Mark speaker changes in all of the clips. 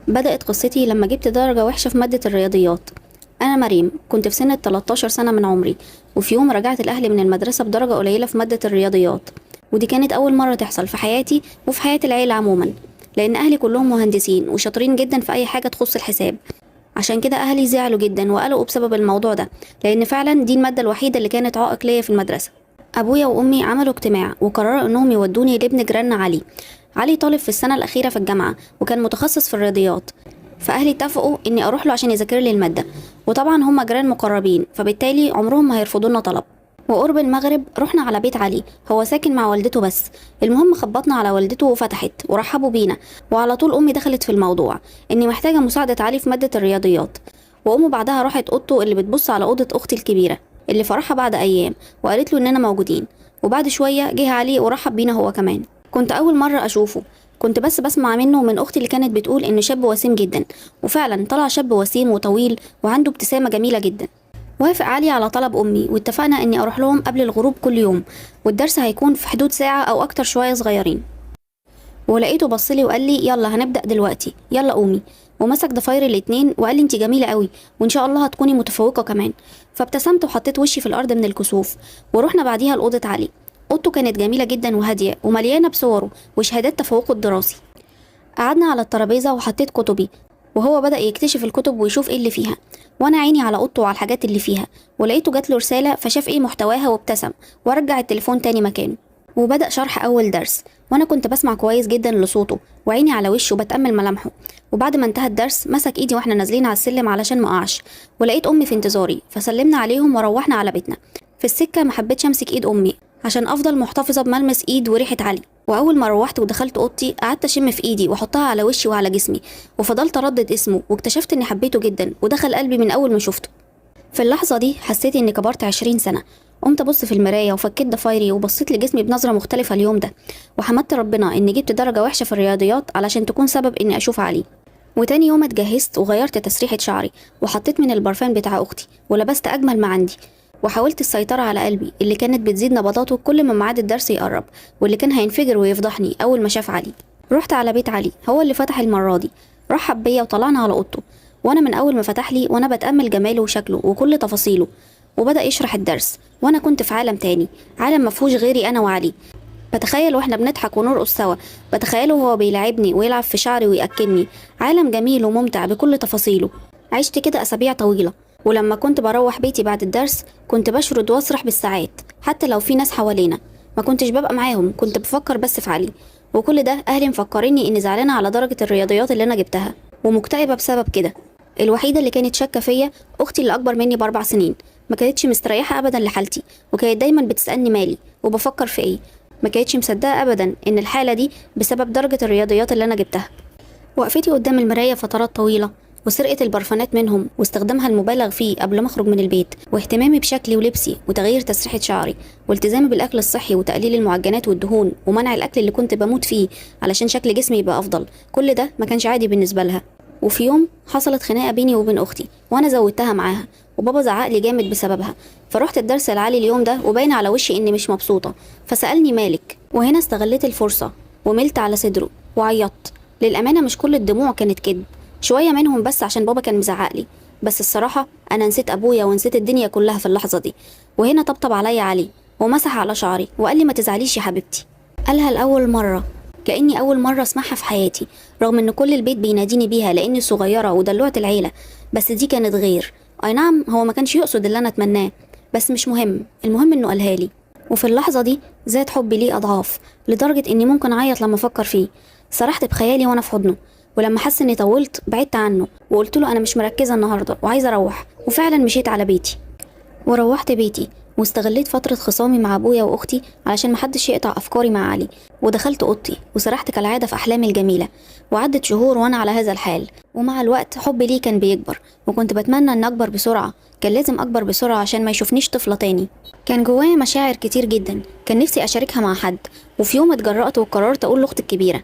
Speaker 1: بدأت قصتي لما جبت درجة وحشة في مادة الرياضيات. أنا مريم، كنت في سن 13 سنة من عمري، وفي يوم رجعت الأهل من المدرسة بدرجة قليلة في مادة الرياضيات. ودي كانت أول مرة تحصل في حياتي وفي حياة العيلة عموما، لأن أهلي كلهم مهندسين وشاطرين جدا في أي حاجة تخص الحساب. عشان كده أهلي زعلوا جدا وقلقوا بسبب الموضوع ده، لأن فعلا دي المادة الوحيدة اللي كانت عائق ليا في المدرسة. أبويا وأمي عملوا اجتماع وقرروا إنهم يودوني لابن جيراننا علي. علي طالب في السنة الأخيرة في الجامعة وكان متخصص في الرياضيات، فأهلي اتفقوا إني أروح له عشان يذاكر لي المادة. وطبعا هما جيران مقربين، فبالتالي عمرهم ما هيرفضوا لنا طلب. وقرب المغرب رحنا على بيت علي، هو ساكن مع والدته بس. المهم خبطنا على والدته وفتحت ورحبوا بينا، وعلى طول أمي دخلت في الموضوع إني محتاجة مساعدة علي في مادة الرياضيات. وأمه بعدها راحت أوضته اللي بتبص على أوضة أختي الكبيرة اللي فرحها بعد أيام، وقالت له إننا موجودين. وبعد شوية جه علي ورحب بينا هو كمان. كنت أول مرة أشوفه، كنت بس بسمع منه ومن أختي اللي كانت بتقول إنه شاب وسيم جدا، وفعلا طلع شاب وسيم وطويل وعنده ابتسامة جميلة جدا. وافق علي على طلب أمي واتفقنا إني أروح لهم قبل الغروب كل يوم، والدرس هيكون في حدود ساعة أو أكتر شوية صغيرين. ولقيته بصلي وقال لي يلا هنبدأ دلوقتي، يلا قومي. ومسك ضفاير الاتنين وقال لي انت جميلة قوي وان شاء الله هتكوني متفوقة كمان. فابتسمت وحطيت وشي في الأرض من الكسوف. ورحنا بعديها لأوضة علي. اوضته كانت جميلة جدا وهادية ومليانة بصوره وشهادات تفوقه الدراسي. قعدنا على الترابيزة وحطيت كتبي، وهو بدأ يكتشف الكتب ويشوف ايه اللي فيها، وانا عيني على اوضته وعلى الحاجات اللي فيها. ولقيته جاتله رسالة فشاف ايه محتواها وابتسم ورجع التليفون تاني مكانه. وبدأ شرح أول درس، وأنا كنت بسمع كويس جدا لصوته وعيني على وشه بتأمل ملامحه. وبعد ما انتهى الدرس مسك إيدي وإحنا نازلين على السلم علشان ما أقعش، ولقيت أمي في انتظاري فسلمنا عليهم وروحنا على بيتنا. في السكة ما حبيتش أمسك إيد أمي عشان أفضل محتفظة بملمس إيد وريحة علي. وأول ما روحت ودخلت أوضتي قعدت أشم في إيدي وأحطها على وشي وعلى جسمي، وفضلت أردد اسمه واكتشفت إني حبيته جدا ودخل قلبي من أول ما شفته. في اللحظة دي حسيت إني كبرت 20 سنة. قمت أبص في المراية وفكيت ضفايري وبصيت لجسمي بنظرة مختلفة اليوم ده، وحمدت ربنا إني جبت درجة وحشة في الرياضيات علشان تكون سبب إني أشوف علي. وتاني يوم اتجهزت وغيرت تسريحة شعري وحطيت من البرفان بتاع أختي ولبست أجمل ما عندي، وحاولت السيطرة على قلبي اللي كانت بتزيد نبضاته كل ما ميعاد الدرس يقرب، واللي كان هينفجر ويفضحني أول ما شاف علي. رحت على بيت علي، هو اللي فتح المرة دي، رحب بيا وطلعنا على أوضته. وأنا من أول ما فتح لي وأنا بتأمل جماله وشكله وكل تفاصيله. وبدأ يشرح الدرس وأنا كنت في عالم تاني، عالم مفهوش غيري أنا وعلي. بتخيل واحنا بنضحك ونرقص سوا، بتخيله وهو بيلعبني ويلعب في شعري ويأكلني. عالم جميل وممتع بكل تفاصيله. عشت كده أسابيع طويلة، ولما كنت بروح بيتي بعد الدرس كنت بشرد واسرح بالساعات حتى لو في ناس حوالينا. ما كنتش ببقى معاهم، كنت بفكر بس في علي. وكل ده أهلي مفكريني إني زعلانة على درجة الرياضيات اللي أنا جبتها ومكتئبة بسبب كده. الوحيدة اللي كانت شاكة فيا أختي اللي أكبر مني ب4 سنين، ما كانتش مستريحة أبدا لحالتي، وكانت دايما بتسألني مالي وبفكر في إيه. ما كانتش مصدقة أبدا إن الحالة دي بسبب درجة الرياضيات اللي أنا جبتها. وقفتي قدام المراية فترات طويلة، وسرقة البرفانات منهم واستخدامها المبالغ فيه قبل ما أخرج من البيت، واهتمامي بشكلي ولبسي وتغيير تسريحة شعري، والتزامي بالأكل الصحي وتقليل المعجنات والدهون ومنع الأكل اللي كنت بموت فيه علشان شكل جسمي يبقى أفضل، كل ده ما كانش عادي بالنسبة لها. وفي يوم حصلت خناقة بيني وبين أختي وأنا زودتها معاها، وبابا زعقلي جامد بسببها. فرحت الدرس العالي اليوم ده وباين على وشي إني مش مبسوطة، فسألني مالك، وهنا استغليت الفرصة وملت على صدره وعيطت. للأمانة مش كل الدموع كانت كدب، شوية منهم بس عشان بابا كان مزعقلي، بس الصراحة أنا نسيت أبويا ونسيت الدنيا كلها في اللحظة دي. وهنا طبطب عليا علي ومسح على شعري وقال لي ما تزعليش يا حبيبتي. قالها لأول مرة، كأني أول مرة أسمعها في حياتي، رغم إن كل البيت بيناديني بيها لأني صغيرة ودلوعة العيلة، بس دي كانت غير. أي نعم هو ما كانش يقصد اللي أنا أتمناه، بس مش مهم، المهم إنه قالها لي. وفي اللحظة دي زاد حبي ليه أضعاف، لدرجة إني ممكن أعيط لما أفكر فيه. سرحت بخيالي وأنا في حضنه، ولما حس إني طولت بعدت عنه وقلت له أنا مش مركزة النهاردة وعايزة أروح، وفعلا مشيت على بيتي. وروحت بيتي واستغليت فترة خصامي مع أبويا وأختي علشان محدش يقطع أفكاري مع علي، ودخلت أوضتي وسرحت كالعادة في أحلامي الجميلة. وعدت شهور وأنا على هذا الحال، ومع الوقت حبي ليه كان بيكبر، وكنت بتمنى إن أكبر بسرعة، كان لازم أكبر بسرعة عشان ما يشوفنيش طفلة تاني. كان جوايا مشاعر كتير جدا كان نفسي أشاركها مع حد، وفي يوم اتجرأت وقررت أقول لأختي الكبيرة،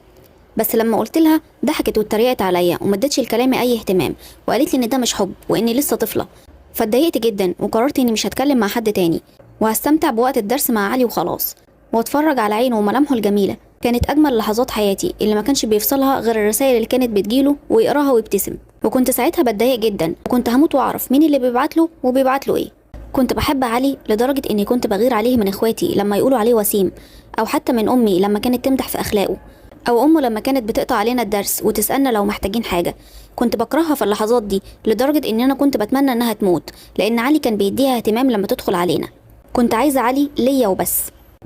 Speaker 1: بس لما قلت لها ضحكت واتريقت عليا وما ادتش لكلامي اي اهتمام، وقالت لي ان ده مش حب واني لسه طفله. فاتضايقت جدا وقررت اني مش هتكلم مع حد تاني، وهستمتع بوقت الدرس مع علي وخلاص، واتفرج على عينه وملامحه الجميله كانت أجمل لحظات حياتي اللي ما كانش بيفصلها غير الرسائل اللي كانت بتجيله ويقراها ويبتسم. وكنت ساعتها بتضايق جدا، وكنت هموت وأعرف مين اللي بيبعت له وبيبعت له إيه. كنت بحب علي لدرجة إني كنت بغير عليه من إخواتي لما يقولوا عليه وسيم، أو حتى من أمي لما كانت تمدح في أخلاقه، أو أمه لما كانت بتقطع علينا الدرس وتسألنا لو محتاجين حاجة. كنت بكرهها في اللحظات دي لدرجة إن أنا كنت بتمنى إنها تموت، لأن علي كان بيديها اهتمام لما تدخل علينا. كنت عايزة علي ليا وبس.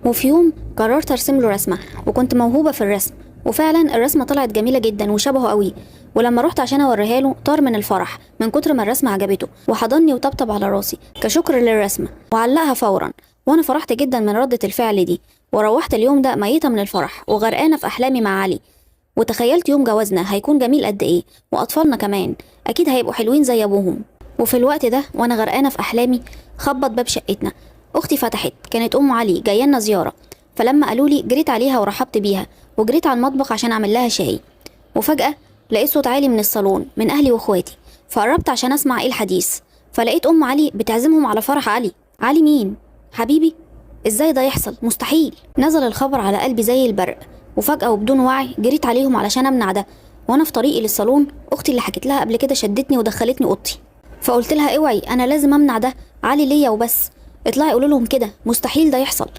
Speaker 1: وفي يوم قررت أرسم له رسمة، وكنت موهوبة في الرسم، وفعلا الرسمة طلعت جميلة جدا وشبهه قوي. ولما رحت عشان أوريها له طار من الفرح من كتر ما الرسمة عجبته، وحضني وطبطب على راسي كشكر للرسمة وعلقها فورا. وأنا فرحت جدا من ردة الفعل دي، وروحت اليوم ده ميتة من الفرح وغرقانة في أحلامي مع علي. وتخيلت يوم جوازنا هيكون جميل قد إيه، وأطفالنا كمان أكيد هيبقوا حلوين زي أبوهم. وفي الوقت ده وأنا غرقانة في أحلامي خبط باب شقتنا. أختي فتحت، كانت أم علي جاية لنا زيارة. فلما قالوا لي جريت عليها ورحبت بيها، وجريت على المطبخ عشان أعمل لها شاي. وفجأة لقيت صوت عالي من الصالون من أهلي وإخواتي، فقربت عشان أسمع إيه الحديث. فلقيت أم علي بتعزمهم على فرح علي. علي مين؟ حبيبي؟ إزاي ده يحصل؟ مستحيل. نزل الخبر على قلبي زي البرق، وفجأة وبدون وعي جريت عليهم علشان أمنع ده. وأنا في طريقي للصالون أختي اللي حكيت لها قبل كده شدتني ودخلتني أوضتي، فقلت لها اوعي، أنا لازم أمنع ده، علي ليا وبس. اطلعي قولوا لهم كده، مستحيل ده يحصل.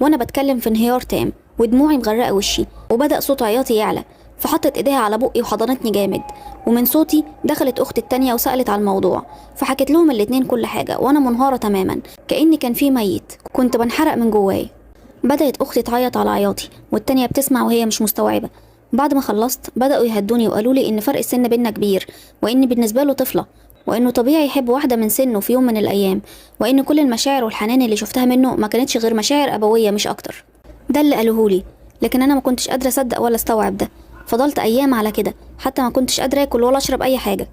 Speaker 1: وانا بتكلم في انهيار تام ودموعي مغرقه وشي، وبدا صوت عياطي يعلى. فحطت ايديها على بقي وحضنتني جامد، ومن صوتي دخلت اختي التانية وسالت على الموضوع. فحكت لهم الاتنين كل حاجه وانا منهاره تماما كاني كان في ميت، كنت بنحرق من جواي. بدات اختي تعيط على عياطي، والتانية بتسمع وهي مش مستوعبه. بعد ما خلصت بداوا يهدوني وقالوا لي ان فرق السن بينا كبير، واني بالنسبه له طفله، وانه طبيعي يحب واحده من سنه في يوم من الايام، وان كل المشاعر والحنان اللي شفتها منه ما كانتش غير مشاعر ابويه مش اكتر. ده اللي قالوهولي، لكن انا ما كنتش قادره اصدق ولا استوعب ده. فضلت ايام على كده، حتى ما كنتش قادره اكل ولا اشرب اي حاجه،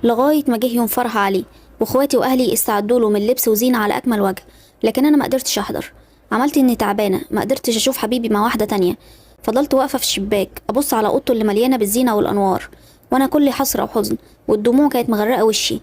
Speaker 1: لغايه ما جه يوم فرح علي، واخواتي واهلي استعدوا له من لبس وزينه على اكمل وجه. لكن انا ما قدرتش احضر، عملت اني تعبانه، ما قدرتش اشوف حبيبي مع واحده تانية. فضلت واقفه في الشباك ابص على اوضته اللي مليانه بالزينه والانوار، وانا كلي حسره وحزن، والدموع كانت مغرقه وشي.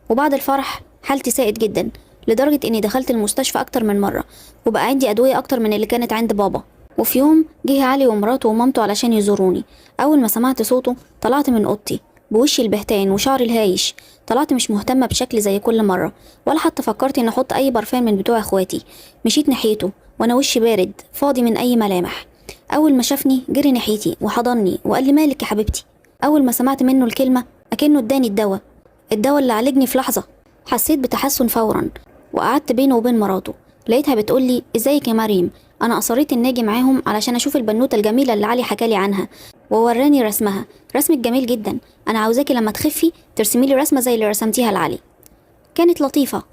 Speaker 1: وبعد الفرح حالتي ساءت جدا، لدرجة اني دخلت المستشفى اكتر من مرة، وبقى عندي ادوية اكتر من اللي كانت عند بابا. وفي يوم جه علي ومراته ومامته علشان يزوروني. اول ما سمعت صوته طلعت من اوضتي بوشي البهتان وشعري الهايش. طلعت مش مهتمة بشكلي زي كل مرة، ولا حتى فكرت اني احط اي برفان من بتوع اخواتي. مشيت ناحيته وانا وشي بارد فاضي من اي ملامح. اول ما شافني جري ناحيتي وحضني وقال لي مالك يا حبيبتي. اول ما سمعت منه الكلمة اكنه اداني الدواء اللي عالجني في لحظة. حسيت بتحسن فورا، وقعدت بينه وبين مراته. لقيتها بتقولي ازيك يا مريم، انا اصريت اني اجي معاهم علشان اشوف البنوته الجميله اللي علي حكالي عنها، ووراني رسمها. رسمك جميل جدا، انا عاوزاكي لما تخفي ترسمي لي رسمه زي اللي رسمتيها لعلي. كانت لطيفه.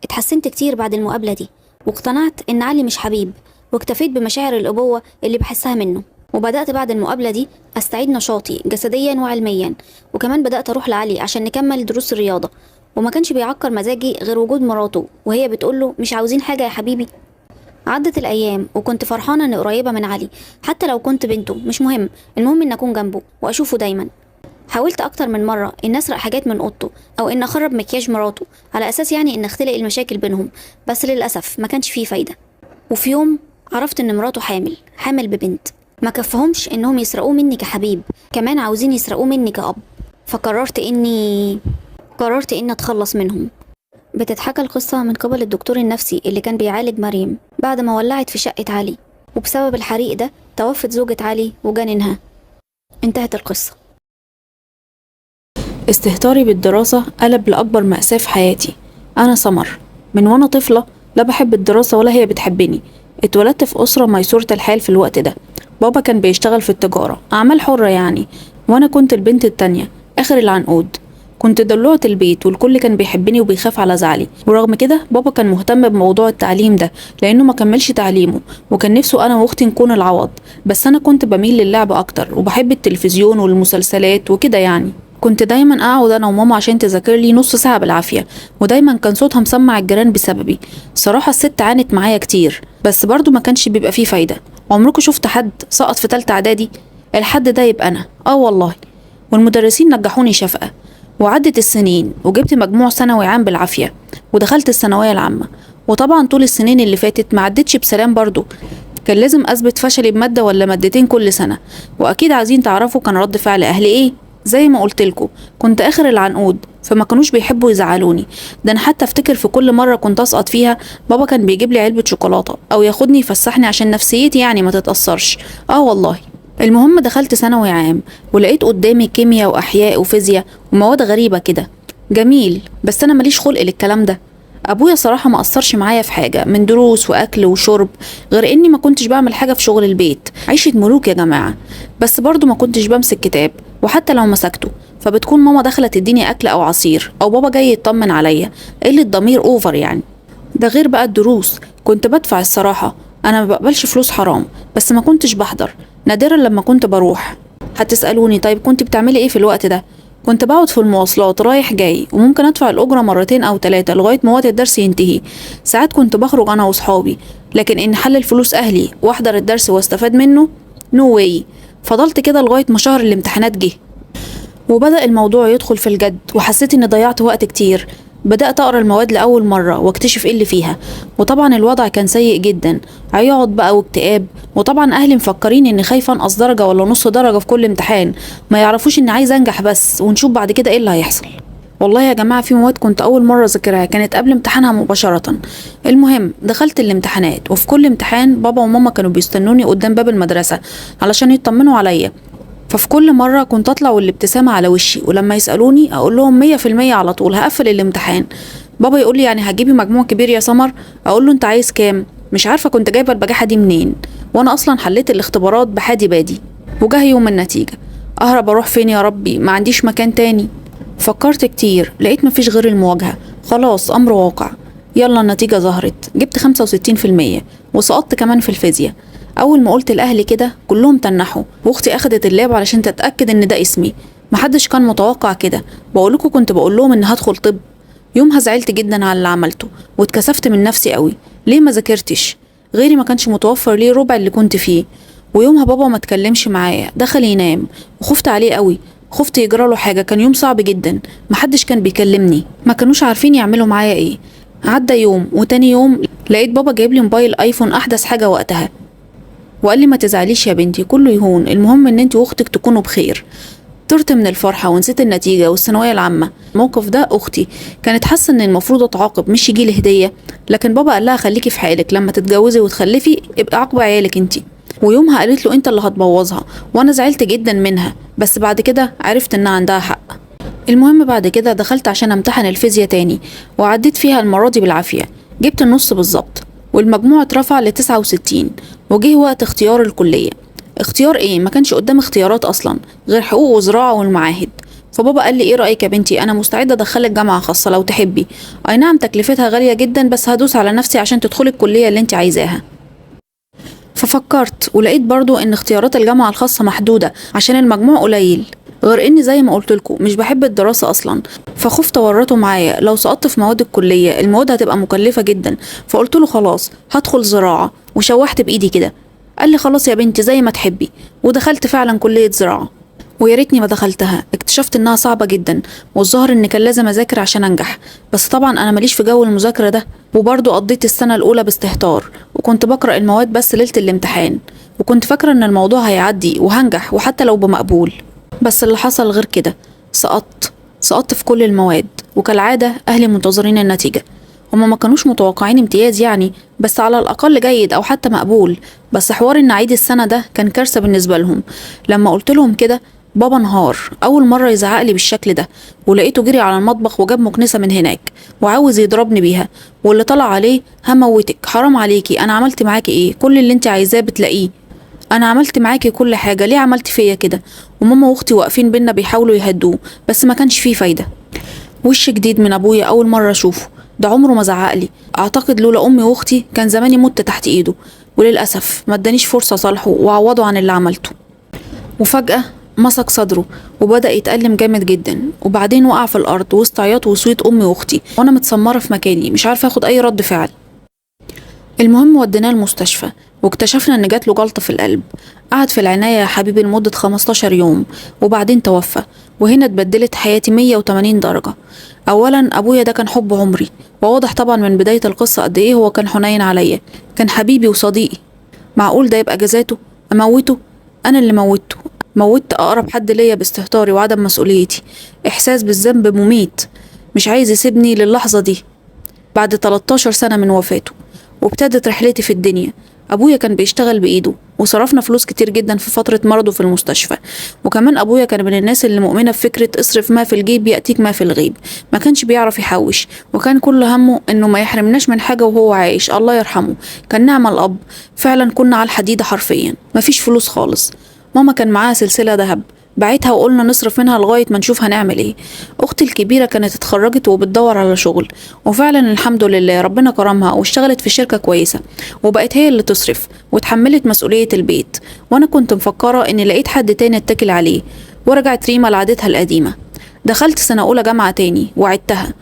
Speaker 1: اتحسنت كتير بعد المقابله دي، واقتنعت ان علي مش حبيب، واكتفيت بمشاعر الابوه اللي بحسها منه. وبدأت بعد المقابلة دي أستعيد نشاطي جسديا وعلميا، وكمان بدأت أروح لعلي عشان نكمل دروس الرياضة. وما كانش بيعكر مزاجي غير وجود مراته وهي بتقوله مش عاوزين حاجة يا حبيبي. عدت الأيام وكنت فرحانة إني قريبة من علي، حتى لو كنت بنته مش مهم، المهم إن أكون جنبه وأشوفه دايما. حاولت أكتر من مرة إن أسرق حاجات من أوضته، أو إن أخرب مكياج مراته، على أساس يعني إن أختلق المشاكل بينهم، بس للأسف ما كانش فيه فايدة. وفي يوم عرفت إن مراته حامل ببنت. ما كفهمش إنهم يسرقوه مني كحبيب، كمان عاوزين يسرقوه مني كأب. فقررت إني أتخلص منهم. بتتحكى القصة من قبل الدكتور النفسي اللي كان بيعالج مريم بعد ما ولعت في شقة علي، وبسبب الحريق ده توفت زوجة علي وجننها. انتهت القصة.
Speaker 2: استهتاري بالدراسة قلب لأكبر مأساة في حياتي. أنا سمر، من وأنا طفلة لا بحب الدراسة ولا هي بتحبني. اتولدت في أسرة ميسورة الحال في الوقت ده. بابا كان بيشتغل في التجارة، أعمال حرة يعني، وأنا كنت البنت التانية آخر العنقود. كنت دلوعة البيت والكل كان بيحبني وبيخاف على زعلي، ورغم كده بابا كان مهتم بموضوع التعليم ده لأنه ما كملش تعليمه، وكان نفسه أنا وأختي نكون العوض. بس أنا كنت بميل للعب أكتر، وبحب التلفزيون والمسلسلات وكده يعني. كنت دايما اقعد انا وماما عشان تذاكر لي نص ساعه بالعافيه، ودايما كان صوتها مسمع الجيران بسببي. صراحه الست عانت معايا كتير، بس برضو ما كانش بيبقى فيه فايده. عمركم شفت حد سقط في تالتة اعدادي؟ الحد ده يبقى انا، والله. والمدرسين نجحوني شفقه. وعدت السنين وجبت مجموع ثانوي عام بالعافيه، ودخلت الثانويه العامه. وطبعا طول السنين اللي فاتت ما عدتش بسلام برضو. كان لازم اثبت فشلي بماده ولا مادتين كل سنه. واكيد عايزين تعرفوا كان رد فعل اهلي ايه. زي ما قلتلكوا كنت اخر العنقود، فما كانوش بيحبوا يزعلوني. ده انا حتى افتكر في كل مره كنت اسقط فيها بابا كان بيجيب لي علبه شوكولاته او ياخدني يفسحني عشان نفسيتي يعني ما تتاثرش. والله. المهم دخلت ثانوي عام ولقيت قدامي كيمياء واحياء وفيزياء ومواد غريبه كده. جميل، بس انا ماليش خلق للكلام ده. ابويا صراحه ما اثرش معايا في حاجه من دروس واكل وشرب، غير اني ما كنتش بعمل حاجه في شغل البيت. عيشه ملوك يا جماعه. بس برضو ما كنتش بمسك كتاب، وحتى لو مسكته فبتكون ماما داخله تديني اكل او عصير او بابا جاي يطمن عليا. قله ضمير اوفر يعني. ده غير بقى الدروس كنت بدفع الصراحه. انا ما بقبلش فلوس حرام، بس ما كنتش بحضر، نادرا لما كنت بروح. هتسالوني طيب كنت بتعملي ايه في الوقت ده؟ كنت بقعد في المواصلات رايح جاي، وممكن ادفع الاجره مرتين او 3 لغايه ما وقت الدرس ينتهي. ساعات كنت بخرج انا واصحابي، لكن ان حلل فلوس اهلي واحضر الدرس واستفاد منه، نو واي. فضلت كده لغايه ما شهر الامتحانات جه وبدأ الموضوع يدخل في الجد، وحسيت اني ضيعت وقت كتير. بدأت أقرأ المواد لأول مرة واكتشف ايه اللي فيها، وطبعا الوضع كان سيء جدا. عياط بقى واكتئاب، وطبعا أهلي مفكرين اني خايفة أنقص درجة ولا نص درجة في كل امتحان، ما يعرفوش اني عايزة أنجح بس، ونشوف بعد كده ايه اللي هيحصل. والله يا جماعة في مواد كنت أول مرة أذاكرها كانت قبل امتحانها مباشرة. المهم دخلت الامتحانات، وفي كل امتحان بابا وماما كانوا بيستنوني قدام باب المدرسة علشان يطمنوا عليا. ففي كل مرة كنت أطلع والابتسامة على وشي، ولما يسألوني أقول لهم 100% على طول هقفل الامتحان. بابا يقول لي يعني هتجيبي مجموع كبير يا سمر؟ أقول له أنت عايز كام؟ مش عارفة كنت جايبة البجاحة دي منين، وأنا أصلا حليت الاختبارات بحادي بادي. وجه يوم النتيجة، أهرب أروح فين يا ربي؟ ما عنديش مكان تاني. فكرت كتير، لقيت مفيش غير المواجهة. خلاص أمر واقع. يلا النتيجة ظهرت، جبت 65% وسقطت كمان في الفيزياء. اول ما قلت لاهلي كده كلهم تنحوا، واختي اخدت اللاب علشان تتاكد ان ده اسمي. محدش كان متوقع كده. بقولكوا كنت بقول لهم ان هدخل طب. يومها زعلت جدا على اللي عملته، واتكسفت من نفسي قوي. ليه ما ذاكرتش؟ غيري ما كانش متوفر ليه ربع اللي كنت فيه. ويومها بابا ما اتكلمش معايا، دخل ينام، وخفت عليه قوي. خفت يجراله حاجه، كان يوم صعب جدا. محدش كان بيكلمني، ما كانوش عارفين يعملوا معايا ايه. عدى يوم وتاني يوم لقيت بابا جايب لي موبايل ايفون احدث حاجه وقتها، وقال لي ما تزعليش يا بنتي، كله يهون، المهم ان انت واختك تكونوا بخير. طرت من الفرحه ونسيت النتيجه والثانويه العامه. الموقف ده اختي كانت حاسه ان المفروض اتعاقب مش يجي لي هديه، لكن بابا قال لها خليكي في حالك، لما تتجوزي وتخلفي ابقى عاقبه عيالك انت. ويومها قالت له انت اللي هتبوظها، وانا زعلت جدا منها، بس بعد كده عرفت انها عندها حق. المهم بعد كده دخلت عشان امتحن الفيزياء تاني، وعديت فيها المره دي بالعافيه، جبت النص بالظبط، والمجموع اترفع ل69. وجه وقت اختيار الكلية. اختيار ايه؟ ما كانش قدام اختيارات اصلا غير حقوق وزراعة والمعاهد. فبابا قال لي ايه رأيك يا بنتي؟ انا مستعدة ادخلك جامعة خاصة لو تحبي. اي نعم تكلفتها غالية جدا، بس هدوس على نفسي عشان تدخلي الكلية اللي انت عايزاها. ففكرت ولقيت برضو ان اختيارات الجامعة الخاصة محدودة عشان المجموع قليل، غير اني زي ما قلتلكوا مش بحب الدراسة اصلا. فخفت اورطه معايا، لو سقطت في مواد الكلية المواد هتبقى مكلفة جدا. فقلت له خلاص هدخل زراعة، وشوحت بايدي كده. قال لي خلاص يا بنتي زي ما تحبي، ودخلت فعلا كلية زراعة. ويا ريتني ما دخلتها، اكتشفت انها صعبة جدا، والظاهر ان كان لازم اذاكر عشان انجح. بس طبعا انا ماليش في جو المذاكرة ده، وبرضه قضيت السنة الاولى باستهتار، وكنت بقرأ المواد بس ليلة الامتحان، وكنت فاكرة ان الموضوع هيعدي وهنجح وحتى لو بمقبول. بس اللي حصل غير كده، سقطت في كل المواد، وكالعادة اهلي منتظرين النتيجة. هما ما كانوش متوقعين امتياز يعني، بس على الاقل جيد او حتى مقبول. بس حوار ان اعيد السنة ده كان كارثة بالنسبة لهم. لما قلت لهم كده بابا انهار، اول مرة يزعق لي بالشكل ده، ولقيته جري على المطبخ وجاب مكنسة من هناك وعاوز يضربني بيها، واللي طلع عليه هموتك، حرام عليكي، انا عملت معاكي ايه؟ كل اللي انت عايزاه بتلاقيه، انا عملت معاكي كل حاجة، ليه عملت فيا كده؟ وماما واختي واقفين بينا بيحاولوا يهدوه، بس ما كانش فيه فايدة. وش جديد من ابويا اول مرة اشوفه، ده عمره ما زعقلي. اعتقد لولا امي واختي كان زماني مت تحت ايده، وللاسف ما ادانيش فرصة صالحه واعوضه عن اللي عملته. وفجأة مسك صدره وبدأ يتألم جامد جدا، وبعدين وقع في الارض وسط عياط وصويت امي واختي، وانا متسمرة في مكاني مش عارفة اخد اي رد فعل. المهم وديناه المستشفى، واكتشفنا ان جات له جلطة في القلب. قعد في العناية يا حبيبي لمدة 15 يوم، وبعدين توفى. وهنا اتبدلت حياتي 180 درجة. اولا ابويا ده كان حب عمري، وواضح طبعا من بداية القصة قد ايه هو كان حنين عليا، كان حبيبي وصديقي. معقول ده يبقى جزاته؟ اموته؟ انا اللي موتت اقرب حد ليا باستهتاري وعدم مسؤوليتي. احساس بالذنب مميت، مش عايز يسيبني للحظة دي بعد 13 سنة من وفاته. وابتدت رحلتي في الدنيا. أبويا كان بيشتغل بإيده وصرفنا فلوس كتير جدا في فترة مرضه في المستشفى. وكمان أبويا كان من الناس اللي مؤمنة بفكرة اصرف ما في الجيب يأتيك ما في الغيب. ما كانش بيعرف يحوش، وكان كل همه إنه ما يحرمناش من حاجة وهو عايش، الله يرحمه. كان نعم الأب، فعلا كنا على الحديدة حرفيا، مفيش فلوس خالص. ماما كان معاها سلسلة ذهب، بعتها وقلنا نصرف منها لغاية ما نشوف هنعمل ايه. اختي الكبيرة كانت اتخرجت وبتدور على شغل، وفعلا الحمد لله ربنا كرمها واشتغلت في شركة كويسة، وبقت هي اللي تصرف وتحملت مسؤولية البيت. وانا كنت مفكرة اني لقيت حد تاني اتكل عليه، ورجعت ريما لعادتها القديمة. دخلت سنة أولى جامعة تاني وعدتها.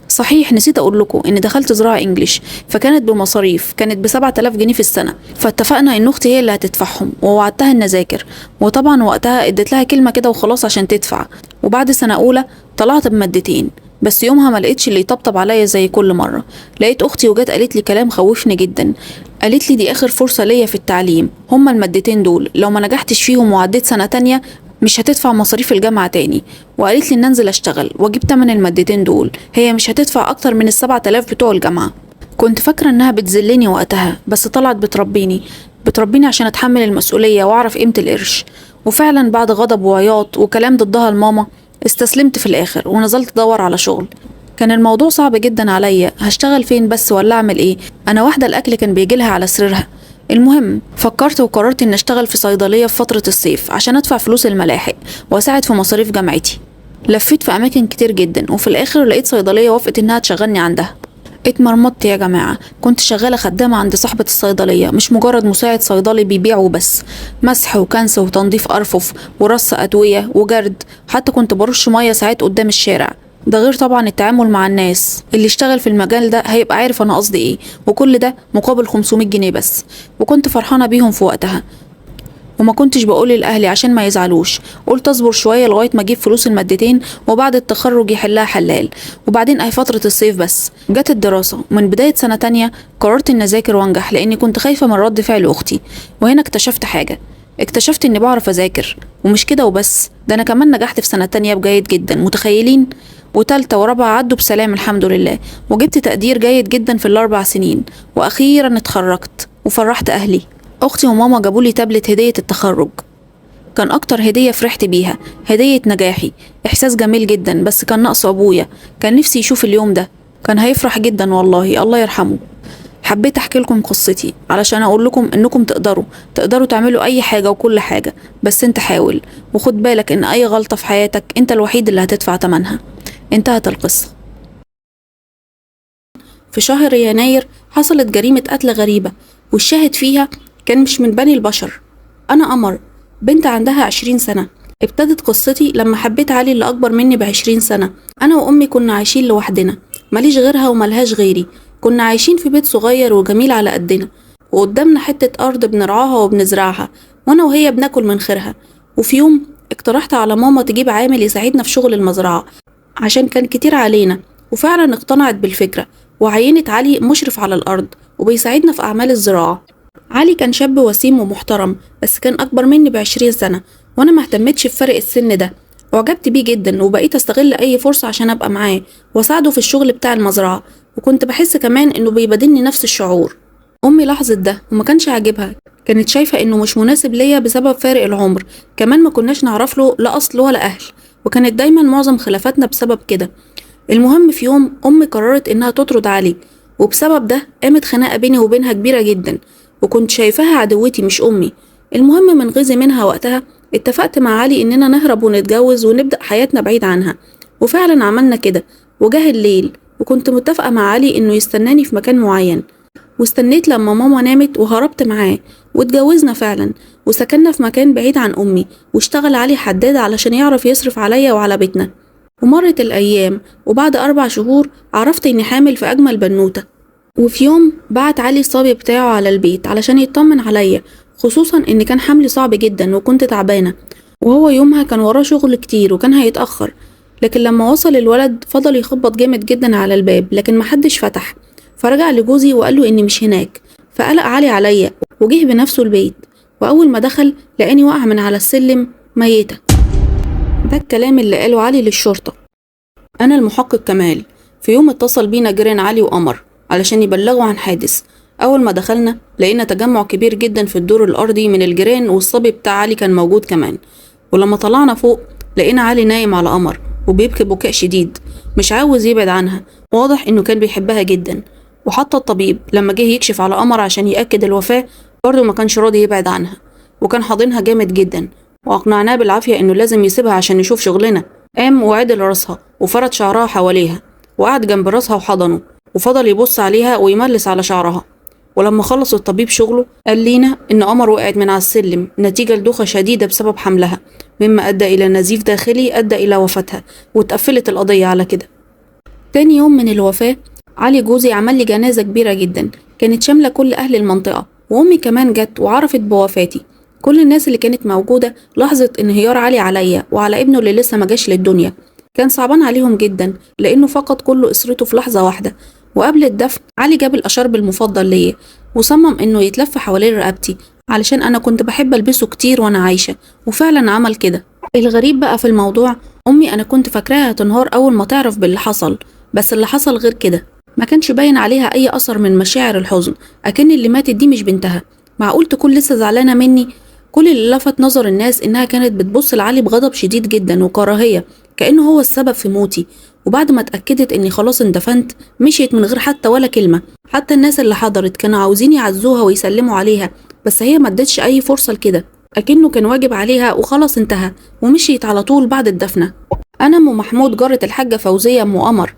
Speaker 2: صحيح نسيت اقول لكم اني دخلت زراعه انجليش، فكانت بمصاريف، كانت ب7000 جنيه في السنه. فاتفقنا ان اختي هي اللي هتدفعهم، ووعدتها ان اذاكر. وطبعا وقتها اديت لها كلمه كده وخلاص عشان تدفع. وبعد سنه اولى طلعت بمادتين، بس يومها ما لقيتش اللي يطبطب عليا زي كل مره. لقيت اختي وجت قالت لي كلام خوفني جدا. قالت لي دي اخر فرصه ليا في التعليم، هما المادتين دول لو ما نجحتش فيهم وعديت سنه تانية مش هتدفع مصاريف الجامعة تاني. وقالت لي ان انزل اشتغل واجيب تمن المادتين دول، هي مش هتدفع اكتر من ال7000 بتوع الجامعة. كنت فاكرة انها بتذلني وقتها، بس طلعت بتربيني عشان اتحمل المسؤولية واعرف قيمة القرش. وفعلا بعد غضب وعياط وكلام ضدها لماما استسلمت في الاخر ونزلت ادور على شغل. كان الموضوع صعب جدا عليا، هشتغل فين بس ولا اعمل ايه؟ انا واحدة الاكل كان بيجيلها على سريرها. المهم فكرت وقررت ان اشتغل في صيدلية في فترة الصيف عشان ادفع فلوس الملاحق واساعد في مصاريف جامعتي. لفيت في اماكن كتير جدا، وفي الاخر لقيت صيدلية وافقت انها تشغلني عندها. اتمرمطت يا جماعة، كنت شغالة خدامة عند صاحبة الصيدلية، مش مجرد مساعد صيدلي بيبيع وبس. مسح وكنس وتنظيف أرفف ورص أدوية وجرد، حتى كنت برش مية ساعات قدام الشارع. ده غير طبعا التعامل مع الناس. اللي اشتغل في المجال ده هيبقى عارف انا قصدي ايه. وكل ده مقابل 500 جنيه بس، وكنت فرحانة بيهم في وقتها. وما كنتش بقول لأهلي عشان ما يزعلوش، قلت اصبر شوية لغاية ما اجيب فلوس المادتين وبعد التخرج يحلها حلال. وبعدين اهي فترة الصيف بس جت الدراسة. من بداية سنة تانية قررت ان اذاكر وانجح، لاني كنت خايفة من رد فعل اختي. وهنا اكتشفت حاجة، اكتشفت اني بعرف اذاكر. ومش كده وبس، ده انا كمان نجحت في سنة تانية بجيد جدا، متخيلين؟ وتالتة ورابعة عدوا بسلام الحمد لله، وجبت تقدير جيد جدا في ال4 سنين، واخيرا اتخرجت وفرحت اهلي. اختي وماما جابولي تابلت هدية التخرج، كان اكتر هدية فرحت بيها، هدية نجاحي. احساس جميل جدا، بس كان ناقص ابويا، كان نفسي يشوف اليوم ده، كان هيفرح جدا والله، الله يرحمه. حبيت احكي لكم قصتي علشان اقول لكم انكم تقدروا تعملوا اي حاجة وكل حاجة، بس انت حاول وخد بالك ان اي غلطة في حياتك انت الوحيد اللي هتدفع ثمنها. انتهت القصة. في شهر يناير حصلت جريمة قتل غريبة، والشاهد فيها كان مش من بني البشر. أنا قمر، بنت عندها 20 سنة. ابتدت قصتي لما حبيت علي اللي أكبر مني ب20 سنة. أنا وأمي كنا عايشين لوحدنا، ماليش غيرها وملهاش غيري. كنا عايشين في بيت صغير وجميل على قدنا، وقدامنا حتة أرض بنرعاها وبنزرعها، وأنا وهي بناكل من خيرها. وفي يوم اقترحت على ماما تجيب عامل يساعدنا في شغل المزرعة عشان كان كتير علينا، وفعلا اقتنعت بالفكرة وعينت علي مشرف على الأرض وبيساعدنا في أعمال الزراعة. علي كان شاب وسيم ومحترم، بس كان أكبر مني ب20 سنة، وأنا ما اهتمتش بفرق السن ده. وعجبت بيه جدا، وبقيت أستغل أي فرصة عشان أبقى معاه وأساعده في الشغل بتاع المزرعة. وكنت بحس كمان إنه بيبادلني نفس الشعور. أمي لاحظت ده وما كانش عاجبها، كانت شايفة إنه مش مناسب ليا بسبب فارق العمر. كمان ما كناش نعرف له لا أصل ولا أهل، وكانت دايما معظم خلافاتنا بسبب كده. المهم في يوم أمي قررت إنها تطرد علي، وبسبب ده قامت خناقة بيني وبينها كبيرة جدا، وكنت شايفاها عدوتي مش أمي. المهم من غيظي منها وقتها اتفقت مع علي إننا نهرب ونتجوز ونبدأ حياتنا بعيد عنها. وفعلا عملنا كده. وجه الليل وكنت متفقة مع علي إنه يستناني في مكان معين، واستنيت لما ماما نامت وهربت معاه، واتجوزنا فعلا وسكننا في مكان بعيد عن أمي، واشتغل علي حداد علشان يعرف يصرف عليا وعلى بيتنا. ومرت الأيام، وبعد 4 شهور عرفت إني حامل في أجمل بنوتة. وفي يوم بعت علي الصبي بتاعه على البيت علشان يطمن عليا، خصوصا إن كان حملي صعب جدا وكنت تعبانة، وهو يومها كان وراه شغل كتير وكان هيتأخر. لكن لما وصل الولد فضل يخبط جامد جدا على الباب، لكن محدش فتح. فرجع لجوزي وقال له إني مش هناك، فقلق علي عليا وجه بنفسه البيت، وأول ما دخل لقاني واقعة من على السلم ميتة. ده الكلام اللي قاله علي للشرطة. أنا المحقق كمال. في يوم اتصل بينا جيران علي وقمر علشان يبلغوا عن حادث. أول ما دخلنا لقينا تجمع كبير جدا في الدور الأرضي من الجيران، والصبي بتاع علي كان موجود كمان. ولما طلعنا فوق لقينا علي نايم على قمر وبيبكي بكاء شديد، مش عاوز يبعد عنها، واضح إنه كان بيحبها جدا. وحتى الطبيب لما جه يكشف على قمر عشان يأكد الوفاة برضه ما كانش راضي يبعد عنها، وكان حاضنها جامد جدا، وأقنعناه بالعافية إنه لازم يسيبها عشان نشوف شغلنا. قام وعدل راسها وفرد شعرها حواليها وقعد جنب راسها وحضنه، وفضل يبص عليها ويملس على شعرها. ولما خلص الطبيب شغله قال لينا إن قمر وقعت من على السلم نتيجة لدوخة شديدة بسبب حملها، مما أدى إلى نزيف داخلي أدى إلى وفاتها، واتقفلت القضية على كده. تاني يوم من الوفاة علي جوزي عمل لي جنازة كبيرة جدا، كانت شاملة كل أهل المنطقة، وأمي كمان جت وعرفت بوفاتي. كل الناس اللي كانت موجودة لاحظت انهيار علي عليا وعلى ابنه اللي لسه ما جاش للدنيا. كان صعبان عليهم جدا لأنه فقد كل أسرته في لحظة واحدة. وقبل الدفن علي جاب الأشرب المفضل ليا وصمم إنه يتلف حوالين رقبتي علشان أنا كنت بحب ألبسه كتير وأنا عايشة، وفعلا عمل كده. الغريب بقى في الموضوع أمي أنا كنت فاكراها تنهار أول ما تعرف باللي حصل، بس اللي حصل غير كده. ما كانش باين عليها أي أثر من مشاعر الحزن، أكن اللي ماتت دي مش بنتها. معقول تكون لسه زعلانة مني؟ كل اللي لفت نظر الناس إنها كانت بتبص لعلي بغضب شديد جدا وكراهية، كأنه هو السبب في موتي. وبعد ما اتأكدت إني خلاص اندفنت مشيت من غير حتى ولا كلمة. حتى الناس اللي حضرت كانوا عاوزين يعزوها ويسلموا عليها، بس هي ما ادتش أي فرصة لكده، أكنه كان واجب عليها وخلاص انتهى، ومشيت على طول بعد الدفنة. أنا أم محمود جارة الحاجة فوزية أم قمر.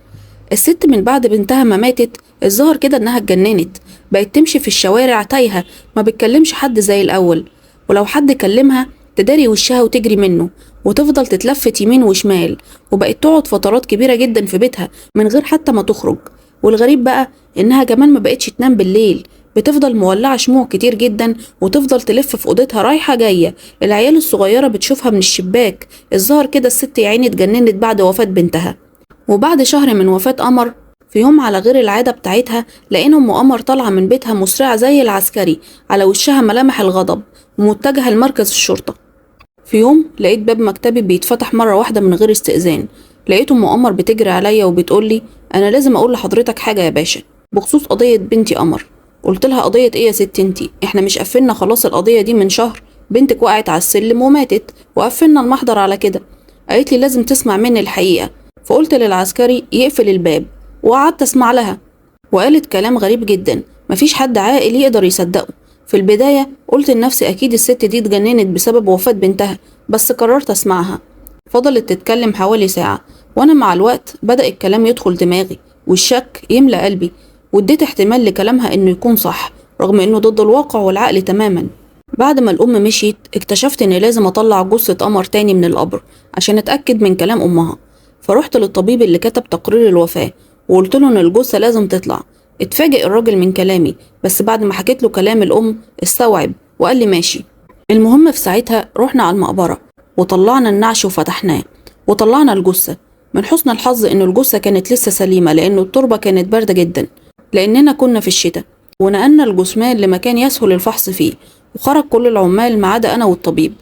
Speaker 2: الست من بعد بنتها ما ماتت الظاهر كده إنها اتجننت، بقت تمشي في الشوارع تايهة، ما بتكلمش حد زي الأول، ولو حد كلمها تداري وشها وتجري منه، وتفضل تتلفت يمين وشمال، وبقت تقعد فترات كبيرة جدا في بيتها من غير حتى ما تخرج. والغريب بقى إنها كمان ما بقتش تنام بالليل، بتفضل مولعة شموع كتير جدا وتفضل تلف في أوضتها رايحة جاية. العيال الصغيرة بتشوفها من الشباك. الظاهر كده الست يا عيني اتجننت بعد وفاة بنتها. وبعد شهر من وفاة قمر في يوم على غير العادة بتاعتها لقينا أم قمر طالعة من بيتها مسرعة زي العسكري، على وشها ملامح الغضب، ومتجهة لمركز الشرطة. في يوم لقيت باب مكتبي بيتفتح مرة واحدة من غير استئذان. لقيت أم قمر بتجري عليا وبتقولي أنا لازم أقول لحضرتك حاجة يا باشا بخصوص قضية بنتي قمر. قلت لها قضية إيه يا ست انتي؟ إحنا مش قفلنا خلاص القضية دي من شهر؟ بنتك وقعت على السلم وماتت وقفلنا المحضر على كده. قالت لي لازم تسمع مني الحقيقة. فقلت للعسكري يقفل الباب، وقعدت اسمع لها، وقالت كلام غريب جدا مفيش حد عاقل يقدر يصدقه. في البداية قلت لنفسي أكيد الست دي اتجننت بسبب وفاة بنتها، بس قررت أسمعها. فضلت تتكلم حوالي ساعة، وأنا مع الوقت بدأ الكلام يدخل دماغي والشك يملأ قلبي، واديت احتمال لكلامها إنه يكون صح رغم إنه ضد الواقع والعقل تماما. بعد ما الأم مشيت اكتشفت إني لازم أطلع جثة قمر تاني من القبر عشان أتأكد من كلام أمها. فرحت للطبيب اللي كتب تقرير الوفاة وقلت له إن الجثة لازم تطلع. اتفاجئ الراجل من كلامي، بس بعد ما حكيت له كلام الأم استوعب وقال لي ماشي. المهم في ساعتها رحنا على المقبرة وطلعنا النعش وفتحناه وطلعنا الجثة. من حسن الحظ إن الجثة كانت لسه سليمة لأنه التربة كانت باردة جدا لأننا كنا في الشتاء. ونقلنا الجثمان لمكان يسهل الفحص فيه، وخرج كل العمال ما عدا أنا والطبيب.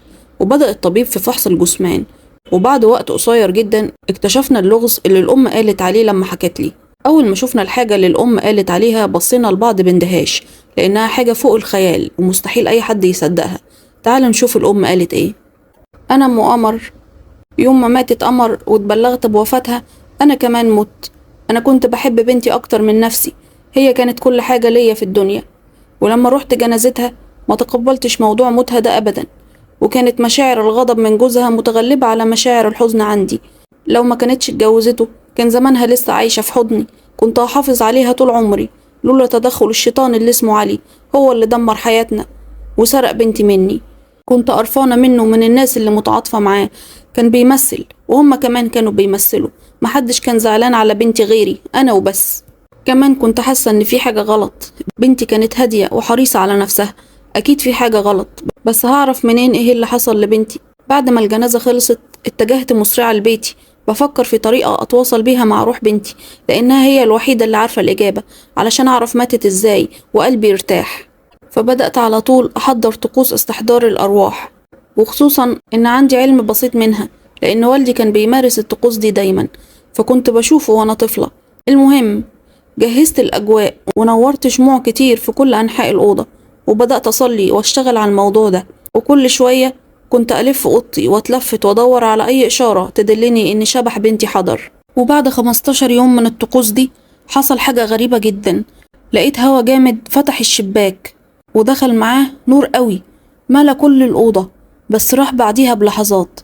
Speaker 2: وبدأ الطبيب في فحص الجثمان، وبعد وقت قصير جدا اكتشفنا اللغز اللي الأم قالت عليه لما حكت لي. أول ما شفنا الحاجة اللي الأم قالت عليها بصينا لبعض باندهاش لأنها حاجة فوق الخيال ومستحيل أي حد يصدقها. تعال نشوف الأم قالت إيه. أنا أم قمر. يوم ما ماتت قمر واتبلغت بوفاتها أنا كمان مت. أنا كنت بحب بنتي أكتر من نفسي، هي كانت كل حاجة ليا في الدنيا. ولما رحت جنازتها ما تقبلتش موضوع موتها ده أبدا، وكانت مشاعر الغضب من جوزها متغلبة على مشاعر الحزن عندي. لو ما كانتش اتجوزته كان زمانها لسه عايشة في حضني، كنت هحافظ عليها طول عمري، لولا تدخل الشيطان اللي اسمه علي هو اللي دمر حياتنا وسرق بنتي مني. كنت قرفانة منه ومن الناس اللي متعاطفة معاه، كان بيمثل وهم كمان كانوا بيمثلوا، محدش كان زعلان على بنتي غيري أنا وبس. كمان كنت حاسة إن في حاجة غلط، بنتي كانت هادية وحريصة على نفسها، أكيد في حاجة غلط، بس هعرف منين إيه اللي حصل لبنتي؟ بعد ما الجنازة خلصت اتجهت مسرعة لبيتي بفكر في طريقة أتواصل بيها مع روح بنتي لأنها هي الوحيدة اللي عارفة الإجابة علشان أعرف ماتت إزاي وقلبي يرتاح. فبدأت على طول أحضر طقوس استحضار الأرواح، وخصوصا إن عندي علم بسيط منها لأن والدي كان بيمارس الطقوس دي دايما، فكنت بشوفه وأنا طفلة. المهم، جهزت الأجواء ونورت شموع كتير في كل أنحاء الأوضة، وبدأت أصلي وأشتغل على الموضوع ده. وكل شوية كنت ألف أوضتي وأتلفت وأدور على أي إشارة تدلني إن شبح بنتي حضر. وبعد 15 يوم من الطقوس دي حصل حاجة غريبة جدا. لقيت هوا جامد فتح الشباك ودخل معاه نور قوي ملا كل الأوضة، بس راح بعديها بلحظات.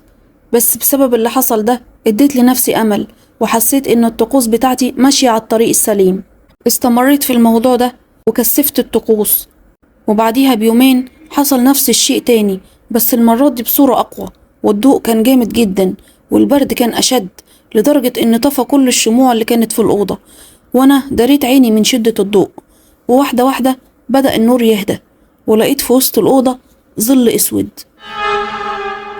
Speaker 2: بس بسبب اللي حصل ده اديت لنفسي أمل وحسيت إن الطقوس بتاعتي ماشية على الطريق السليم. استمريت في الموضوع ده وكثفت الطقوس، وبعديها بيومين حصل نفس الشيء تاني، بس المرة دي بصورة أقوى، والضوء كان جامد جدا والبرد كان أشد لدرجة إن طفى كل الشموع اللي كانت في الأوضة، وأنا دريت عيني من شدة الضوء. وواحدة واحدة بدأ النور يهدى، ولقيت في وسط الأوضة ظل أسود.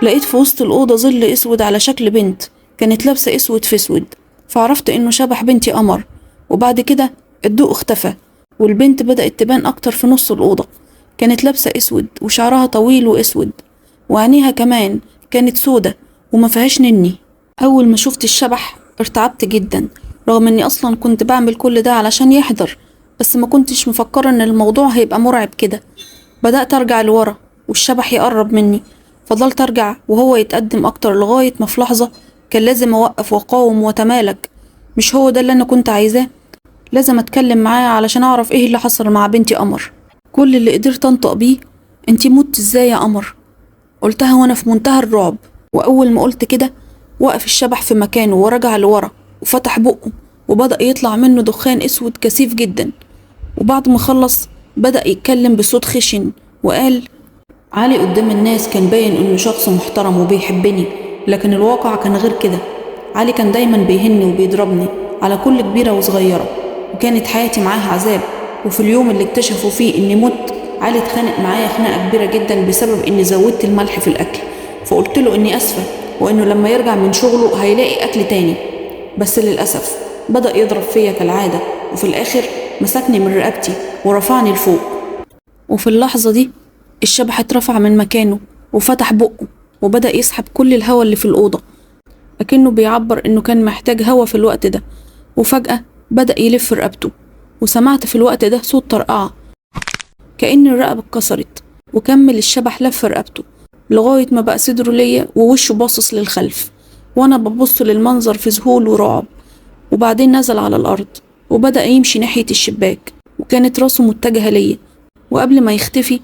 Speaker 2: لقيت في وسط الأوضة ظل أسود على شكل بنت كانت لابسة أسود في أسود، فعرفت إنه شبح بنتي قمر. وبعد كده الضوء اختفى والبنت بدأت تبان أكتر في نص الأوضة. كانت لابسة أسود وشعرها طويل وأسود، وعينيها كمان كانت سودة وما فيهاش نني. أول ما شفت الشبح ارتعبت جدا، رغم إني أصلا كنت بعمل كل ده علشان يحضر، بس ما كنتش مفكرة إن الموضوع هيبقى مرعب كده. بدأت أرجع لورا والشبح يقرب مني، فضلت أرجع وهو يتقدم أكتر لغاية ما في لحظة كان لازم أوقف وأقاوم وأتمالك. مش هو ده اللي أنا كنت عايزاه؟ لازم أتكلم معاه علشان أعرف إيه اللي حصل مع بنتي قمر. كل اللي قدرت أنطق بيه: أنتي مت إزاي يا قمر؟ قلتها وأنا في منتهى الرعب. وأول ما قلت كده وقف الشبح في مكانه ورجع لورا وفتح بقه وبدأ يطلع منه دخان أسود كثيف جدا. وبعد ما خلص بدأ يتكلم بصوت خشن وقال: علي قدام الناس كان باين إنه شخص محترم وبيحبني، لكن الواقع كان غير كده. علي كان دايما بيهني وبيضربني على كل كبيرة وصغيرة، وكانت حياتي معاه عذاب. وفي اليوم اللي اكتشفوا فيه إني مت، علي اتخانق معايا خناقة كبيرة جدا بسبب إني زودت الملح في الأكل، فقلت له إني أسفة وإنه لما يرجع من شغله هيلاقي أكل تاني. بس للأسف بدأ يضرب فيا كالعادة، وفي الآخر مسكني من رقبتي ورفعني لفوق. وفي اللحظة دي الشبح اترفع من مكانه وفتح بقه وبدأ يسحب كل الهواء اللي في الأوضة، لكنه بيعبر إنه كان محتاج هوا في الوقت ده. وفجأة بدأ يلف رقبته، وسمعت في الوقت ده صوت طرقعة كأن الرقبة اتكسرت. وكمل الشبح لف رقبته لغاية ما بقى صدره ليا ووشه باصص للخلف، وأنا ببص للمنظر في ذهول ورعب. وبعدين نزل على الأرض وبدأ يمشي ناحية الشباك، وكانت راسه متجهة ليا. وقبل ما يختفي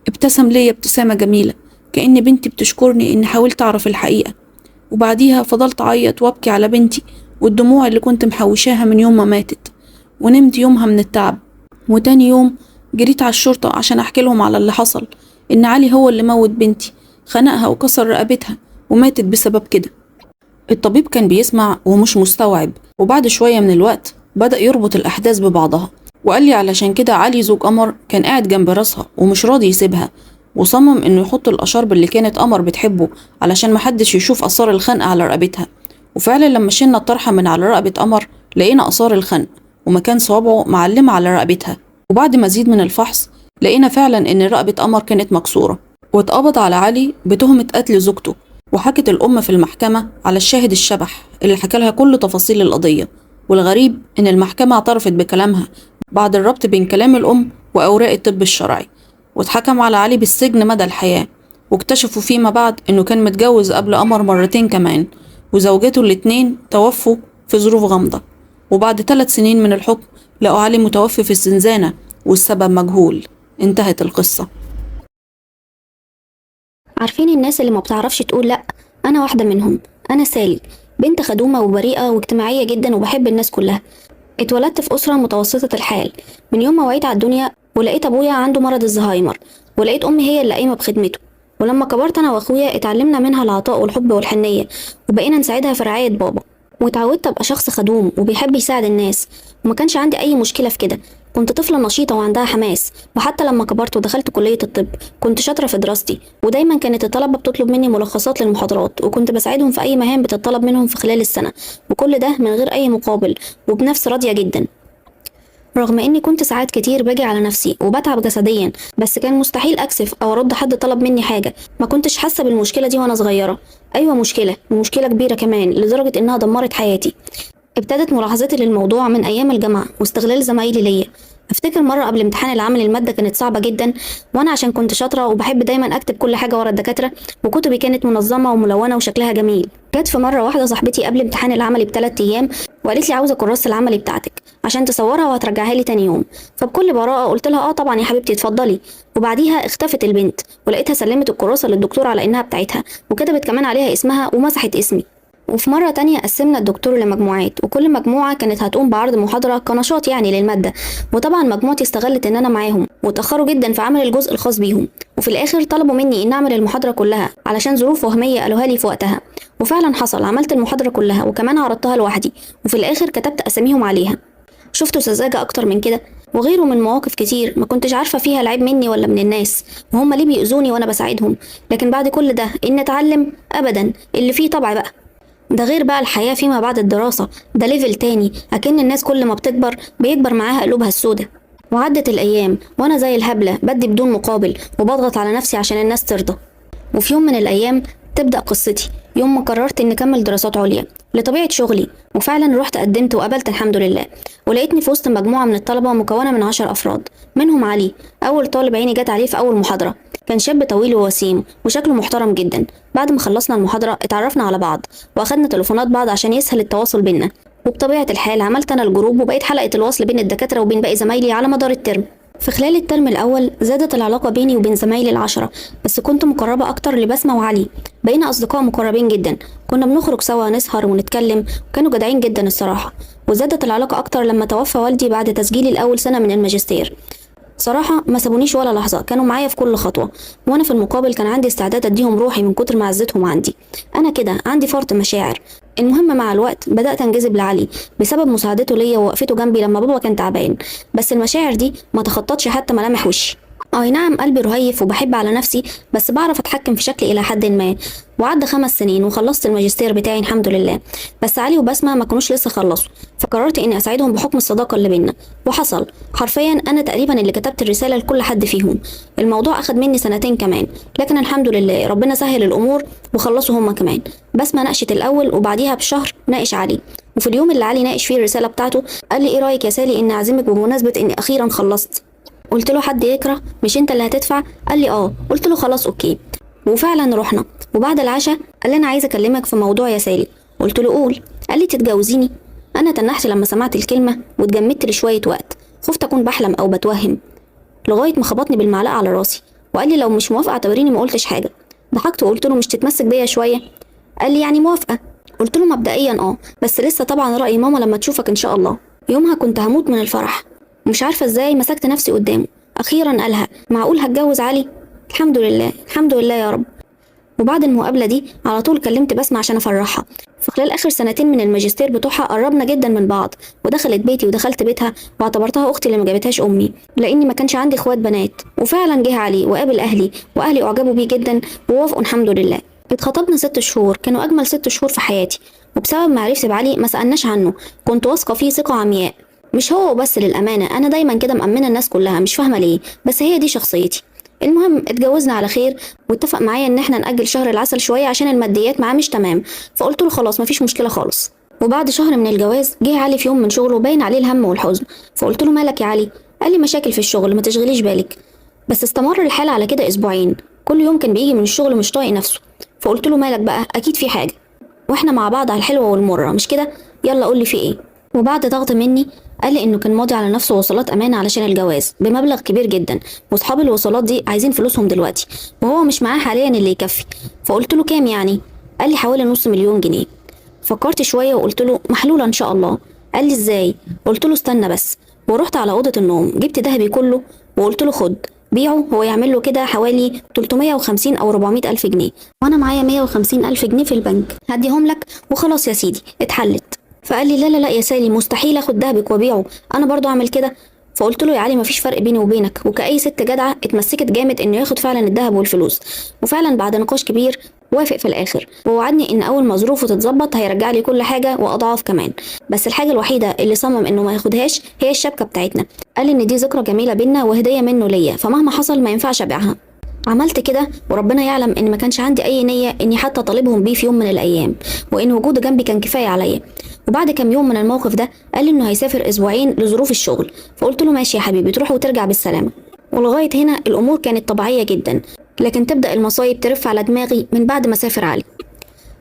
Speaker 2: ابتسم ليا ابتسامة جميلة كأن بنتي بتشكرني إني حاولت أعرف الحقيقة. وبعديها فضلت أعيط وأبكي على بنتي والدموع اللي كنت محوشاها من يوم ما ماتت. ونمت يومها من التعب. وتاني يوم جريت على الشرطة عشان أحكي لهم على اللي حصل، إن علي هو اللي موت بنتي، خنقها وكسر رقبتها وماتت بسبب كده. الطبيب كان بيسمع ومش مستوعب، وبعد شوية من الوقت بدأ يربط الأحداث ببعضها، وقال لي علشان كده علي زوج قمر كان قاعد جنب راسها ومش راضي يسيبها، وصمم إنه يحط الأشارب اللي كانت قمر بتحبه علشان محدش يشوف آثار الخنق على رقبتها. وفعلا لما شلنا الطرحة من على رقبة قمر لقينا آثار الخنق ومكان صوابعه معلمة على رقبتها. وبعد مزيد من الفحص لقينا فعلا إن رقبة قمر كانت مكسورة. واتقبض على علي بتهمة قتل زوجته. وحكت الأم في المحكمة على الشاهد الشبح اللي حكى لها كل تفاصيل القضية. والغريب إن المحكمة اعترفت بكلامها بعد الربط بين كلام الأم وأوراق الطب الشرعي، واتحكم على علي بالسجن مدى الحياة. واكتشفوا فيما بعد إنه كان متجوز قبل قمر مرتين كمان، وزوجاته الاتنين توفوا في ظروف غامضة. وبعد 3 سنين من الحكم لقوا علي متوفي في الزنزانة والسبب مجهول. انتهت القصة.
Speaker 1: عارفين الناس اللي ما بتعرفش تقول لأ؟ أنا واحدة منهم. أنا سالي، بنت خدومة وبريئة واجتماعية جدا وبحب الناس كلها. اتولدت في أسرة متوسطة الحال. من يوم ما وعيت على الدنيا ولقيت أبويا عنده مرض الزهايمر، ولقيت أمي هي اللي قايمة بخدمته. ولما كبرت أنا وأخويا اتعلمنا منها العطاء والحب والحنية، وبقينا نساعدها في رعاية بابا. واتعودت أبقى شخص خدوم وبيحب يساعد الناس، وما كانش عندي أي مشكلة في كده. كنت طفلة نشيطة وعندها حماس. وحتى لما كبرت ودخلت كلية الطب كنت شاطرة في دراستي، ودايما كانت الطلبة بتطلب مني ملخصات للمحاضرات، وكنت بساعدهم في أي مهام بتطلب منهم في خلال السنة، وكل ده من غير أي مقابل وبنفس راضية جدا. رغم اني كنت ساعات كتير باجي على نفسي وبتعب جسديا، بس كان مستحيل اكسف او ارد حد طلب مني حاجه. ما كنتش حاسه بالمشكله دي وانا صغيره. ايوه مشكله، ومشكله كبيره كمان لدرجه انها دمرت حياتي. ابتدت ملاحظتي للموضوع من ايام الجامعه واستغلال زمايلي ليا. افتكر مره قبل امتحان العمل الماده كانت صعبه جدا، وانا عشان كنت شاطره وبحب دايما اكتب كل حاجه ورا الدكاتره، وكتبي كانت منظمه وملونه وشكلها جميل. جت في مره واحده صاحبتي قبل امتحان العملي ب3 ايام وقالت لي عاوزه كراسه العملي بتاعتك عشان تصورها وهترجعها لي تاني يوم. فبكل براءه قلت لها اه طبعا يا حبيبتي اتفضلي. وبعديها اختفت البنت، ولقيتها سلمت الكراسه للدكتور على انها بتاعتها، وكتبت كمان عليها اسمها ومسحت اسمي. وفي مرة تانية قسمنا الدكتور لمجموعات، وكل مجموعة كانت هتقوم بعرض محاضرة كنشاط يعني للمادة، وطبعا مجموعتي استغلت ان انا معاهم وتأخروا جدا في عمل الجزء الخاص بيهم، وفي الاخر طلبوا مني ان اعمل المحاضرة كلها علشان ظروف وهمية قالوها لي في وقتها. وفعلا حصل، عملت المحاضرة كلها وكمان عرضتها لوحدي، وفي الاخر كتبت اساميهم عليها. شفتوا سذاجة اكتر من كده؟ وغيره من مواقف كتير ما كنتش عارفة فيها العيب مني ولا من الناس، وهم ليه بيؤذوني وانا بساعدهم. لكن بعد كل ده ان اتعلم ابدا، اللي فيه طبع بقى. ده غير بقى الحياة فيما بعد الدراسة، ده ليفل تاني، أكن الناس كل ما بتكبر بيكبر معاها قلوبها السودة. وعدت الأيام وأنا زي الهبلة بدي بدون مقابل وبضغط على نفسي عشان الناس ترضى. وفي يوم من الأيام تبدأ قصتي، يوم ما قررت إني أكمل دراسات عليا لطبيعة شغلي، وفعلا رحت قدمت وقبلت الحمد لله. ولقيتني في وسط مجموعة من الطلبة مكونة من 10 أفراد، منهم علي أول طالب عيني جت عليه في أول محاضرة. كان شاب طويل ووسيم وشكله محترم جدا. بعد ما خلصنا المحاضرة اتعرفنا على بعض وأخدنا تليفونات بعض عشان يسهل التواصل بينا، وبطبيعة الحال عملت أنا الجروب وبقيت حلقة الوصل بين الدكاترة وبين باقي زمايلي على مدار الترم. في خلال الترم الأول زادت العلاقة بيني وبين زمايلي ال10، بس كنت مقربة أكتر لبسمة وعلي. بقينا أصدقاء مقربين جدا، كنا بنخرج سوا نسهر ونتكلم، وكانوا جدعين جدا الصراحة. وزادت العلاقة أكتر لما توفى والدي بعد تسجيلي الأول سنة من الماجستير. صراحة ما سابونيش ولا لحظة، كانوا معايا في كل خطوة، وانا في المقابل كان عندي استعداد اديهم روحي من كتر معزتهم عندي. انا كده عندي فرط مشاعر. المهم مع الوقت بدأت انجذب لعلي بسبب مساعدته ليا ووقفته جنبي لما بابا كان تعبان، بس المشاعر دي ما تخطتش حتى ملامح وشي. اي نعم قلبي رهيف وبحب على نفسي، بس بعرف اتحكم في شكلي الى حد ما. وعدى 5 سنين وخلصت الماجستير بتاعي الحمد لله، بس علي وبسمة ما كانوش لسه خلصوا، فقررت اني اساعدهم بحكم الصداقة اللي بينا. وحصل حرفيا انا تقريبا اللي كتبت الرسالة لكل حد فيهم. الموضوع اخد مني 2 كمان، لكن الحمد لله ربنا سهل الامور وخلصوا هما كمان. بسمة ناقشت الاول وبعديها بشهر ناقش علي، وفي اليوم اللي علي ناقش فيه الرسالة بتاعته قال لي ايه رايك يا سالي اني اعزمك بمناسبة اني اخيرا خلصت. قلت له حد يكره؟ مش انت اللي هتدفع؟ قال لي اه. قلت له خلاص اوكي. وفعلا رحنا، وبعد العشاء قال لي انا عايز اكلمك في موضوع يا سالي. قلت له قول. قال لي تتجوزيني؟ انا تنحت لما سمعت الكلمه واتجمدت لشويه وقت، خفت اكون بحلم او بتوهم، لغايه ما خبطني بالمعلقه على راسي وقال لي لو مش موافقه اعتبريني ما قلتش حاجه. ضحكت وقلت له مش تتمسك بيا شويه؟ قال لي يعني موافقه. قلت له مبدئيا اه، بس لسه طبعا راي ماما لما تشوفك ان شاء الله. يومها كنت هموت من الفرح، مش عارفه ازاي مسكت نفسي قدامه. اخيرا قالها، معقول هتجوز علي؟ الحمد لله الحمد لله يا رب. وبعد المقابله دي على طول كلمت بسمة عشان افرحها. في خلال اخر 2 من الماجستير بتوعها قربنا جدا من بعض، ودخلت بيتي ودخلت بيتها واعتبرتها اختي اللي ما جابتهاش امي، لاني ما كانش عندي اخوات بنات. وفعلا جه علي وقابل اهلي، واهلي اعجبوا بيه جدا ووافقوا الحمد لله. اتخطبنا 6 شهور، كانوا اجمل 6 شهور في حياتي، وبسبب معرفتي بعلي ما سالناش عنه، كنت واثقه فيه ثقه عمياء. مش هو بس للامانه، انا دايما كده مأمنه الناس كلها، مش فاهمه ليه، بس هي دي شخصيتي. المهم اتجوزنا على خير، واتفق معايا ان احنا نأجل شهر العسل شويه عشان الماديات معاه مش تمام، فقلت له خلاص مفيش مشكله خالص. وبعد شهر من الجواز جه علي في يوم من شغله باين عليه الهم والحزن، فقلت له مالك يا علي؟ قال لي مشاكل في الشغل ما تشغليش بالك. بس استمر الحال على كده اسبوعين، كل يوم كان بيجي من الشغل مش طايق نفسه. فقلت له مالك بقى؟ اكيد في حاجه، واحنا مع بعض على الحلوه والمره مش كده؟ يلا قول لي في ايه. وبعد ضغط مني قال لي انه كان ماضي على نفسه وصلات امانه علشان الجواز بمبلغ كبير جدا، واصحاب الوصلات دي عايزين فلوسهم دلوقتي، وهو مش معاه حاليا اللي يكفي. فقلت له كام يعني؟ قال لي حوالي نص مليون جنيه. فكرت شويه وقلت له محلوله ان شاء الله. قال لي ازاي؟ قلت له استنى بس. ورحت على اوضه النوم جبت ذهبي كله وقلت له خد بيعه، هو يعمل له كده حوالي 350 او 400 الف جنيه، وانا معايا 150 الف جنيه في البنك، هديهم لك وخلاص يا سيدي اتحلت. فقال لي لا لا لا يا سالي، مستحيل اخد دهبك وابيعه، انا برضو اعمل كده. فقلت له يا علي مفيش فرق بيني وبينك، وكأي ست جدعه اتمسكت جامد انه ياخد فعلا الدهب والفلوس. وفعلا بعد نقاش كبير وافق في الاخر ووعدني ان اول ما ظروفه تتظبط هيرجع لي كل حاجه واضعاف كمان. بس الحاجه الوحيده اللي صمم انه ما ياخدهاش هي الشبكه بتاعتنا. قال ان دي ذكرى جميله بينا وهديه منه ليا، فمهما حصل ما ينفعش ابيعها. عملت كده وربنا يعلم ان ما كانش عندي اي نيه اني حتى طالبهم بيه في يوم من الايام، وان وجوده جنبي كان كفايه عليا. وبعد كام يوم من الموقف ده قال لي انه هيسافر اسبوعين لظروف الشغل، فقلت له ماشي يا حبيبي، تروح وترجع بالسلامه. ولغايه هنا الامور كانت طبيعيه جدا، لكن تبدا المصايب ترف على دماغي من بعد ما سافر علي.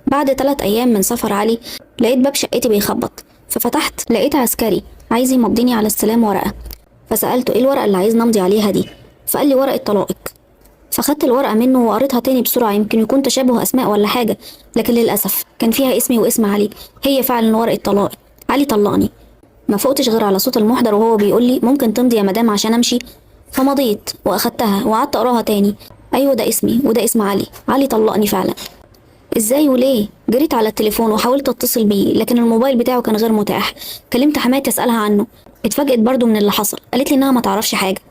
Speaker 1: بعد 3 ايام من سفر علي لقيت باب شقتي بيخبط، ففتحت لقيت عسكري عايز يمضيني على استلام ورقه. فسالته ايه الورقه اللي عايز نمضي عليها دي؟ فقال لي ورقه طلاقك. فخدت الورقة منه وقريتها تاني بسرعة، يمكن يكون تشابه أسماء ولا حاجة، لكن للأسف كان فيها اسمي واسم علي. هي فعلا ورقة طلاق، علي طلقني. ما فقتش غير على صوت المحضر وهو بيقول لي ممكن تمضي يا مدام عشان أمشي. فمضيت وأخدتها وقعدت أقراها تاني. أيوة ده اسمي وده اسم علي، علي طلقني فعلا. ازاي وليه؟ جريت على التليفون وحاولت اتصل بيه، لكن الموبايل بتاعه كان غير متاح. كلمت حماتي اسالها عنه، اتفاجئت برضو من اللي حصل، قالت لي انها ما تعرفش حاجه.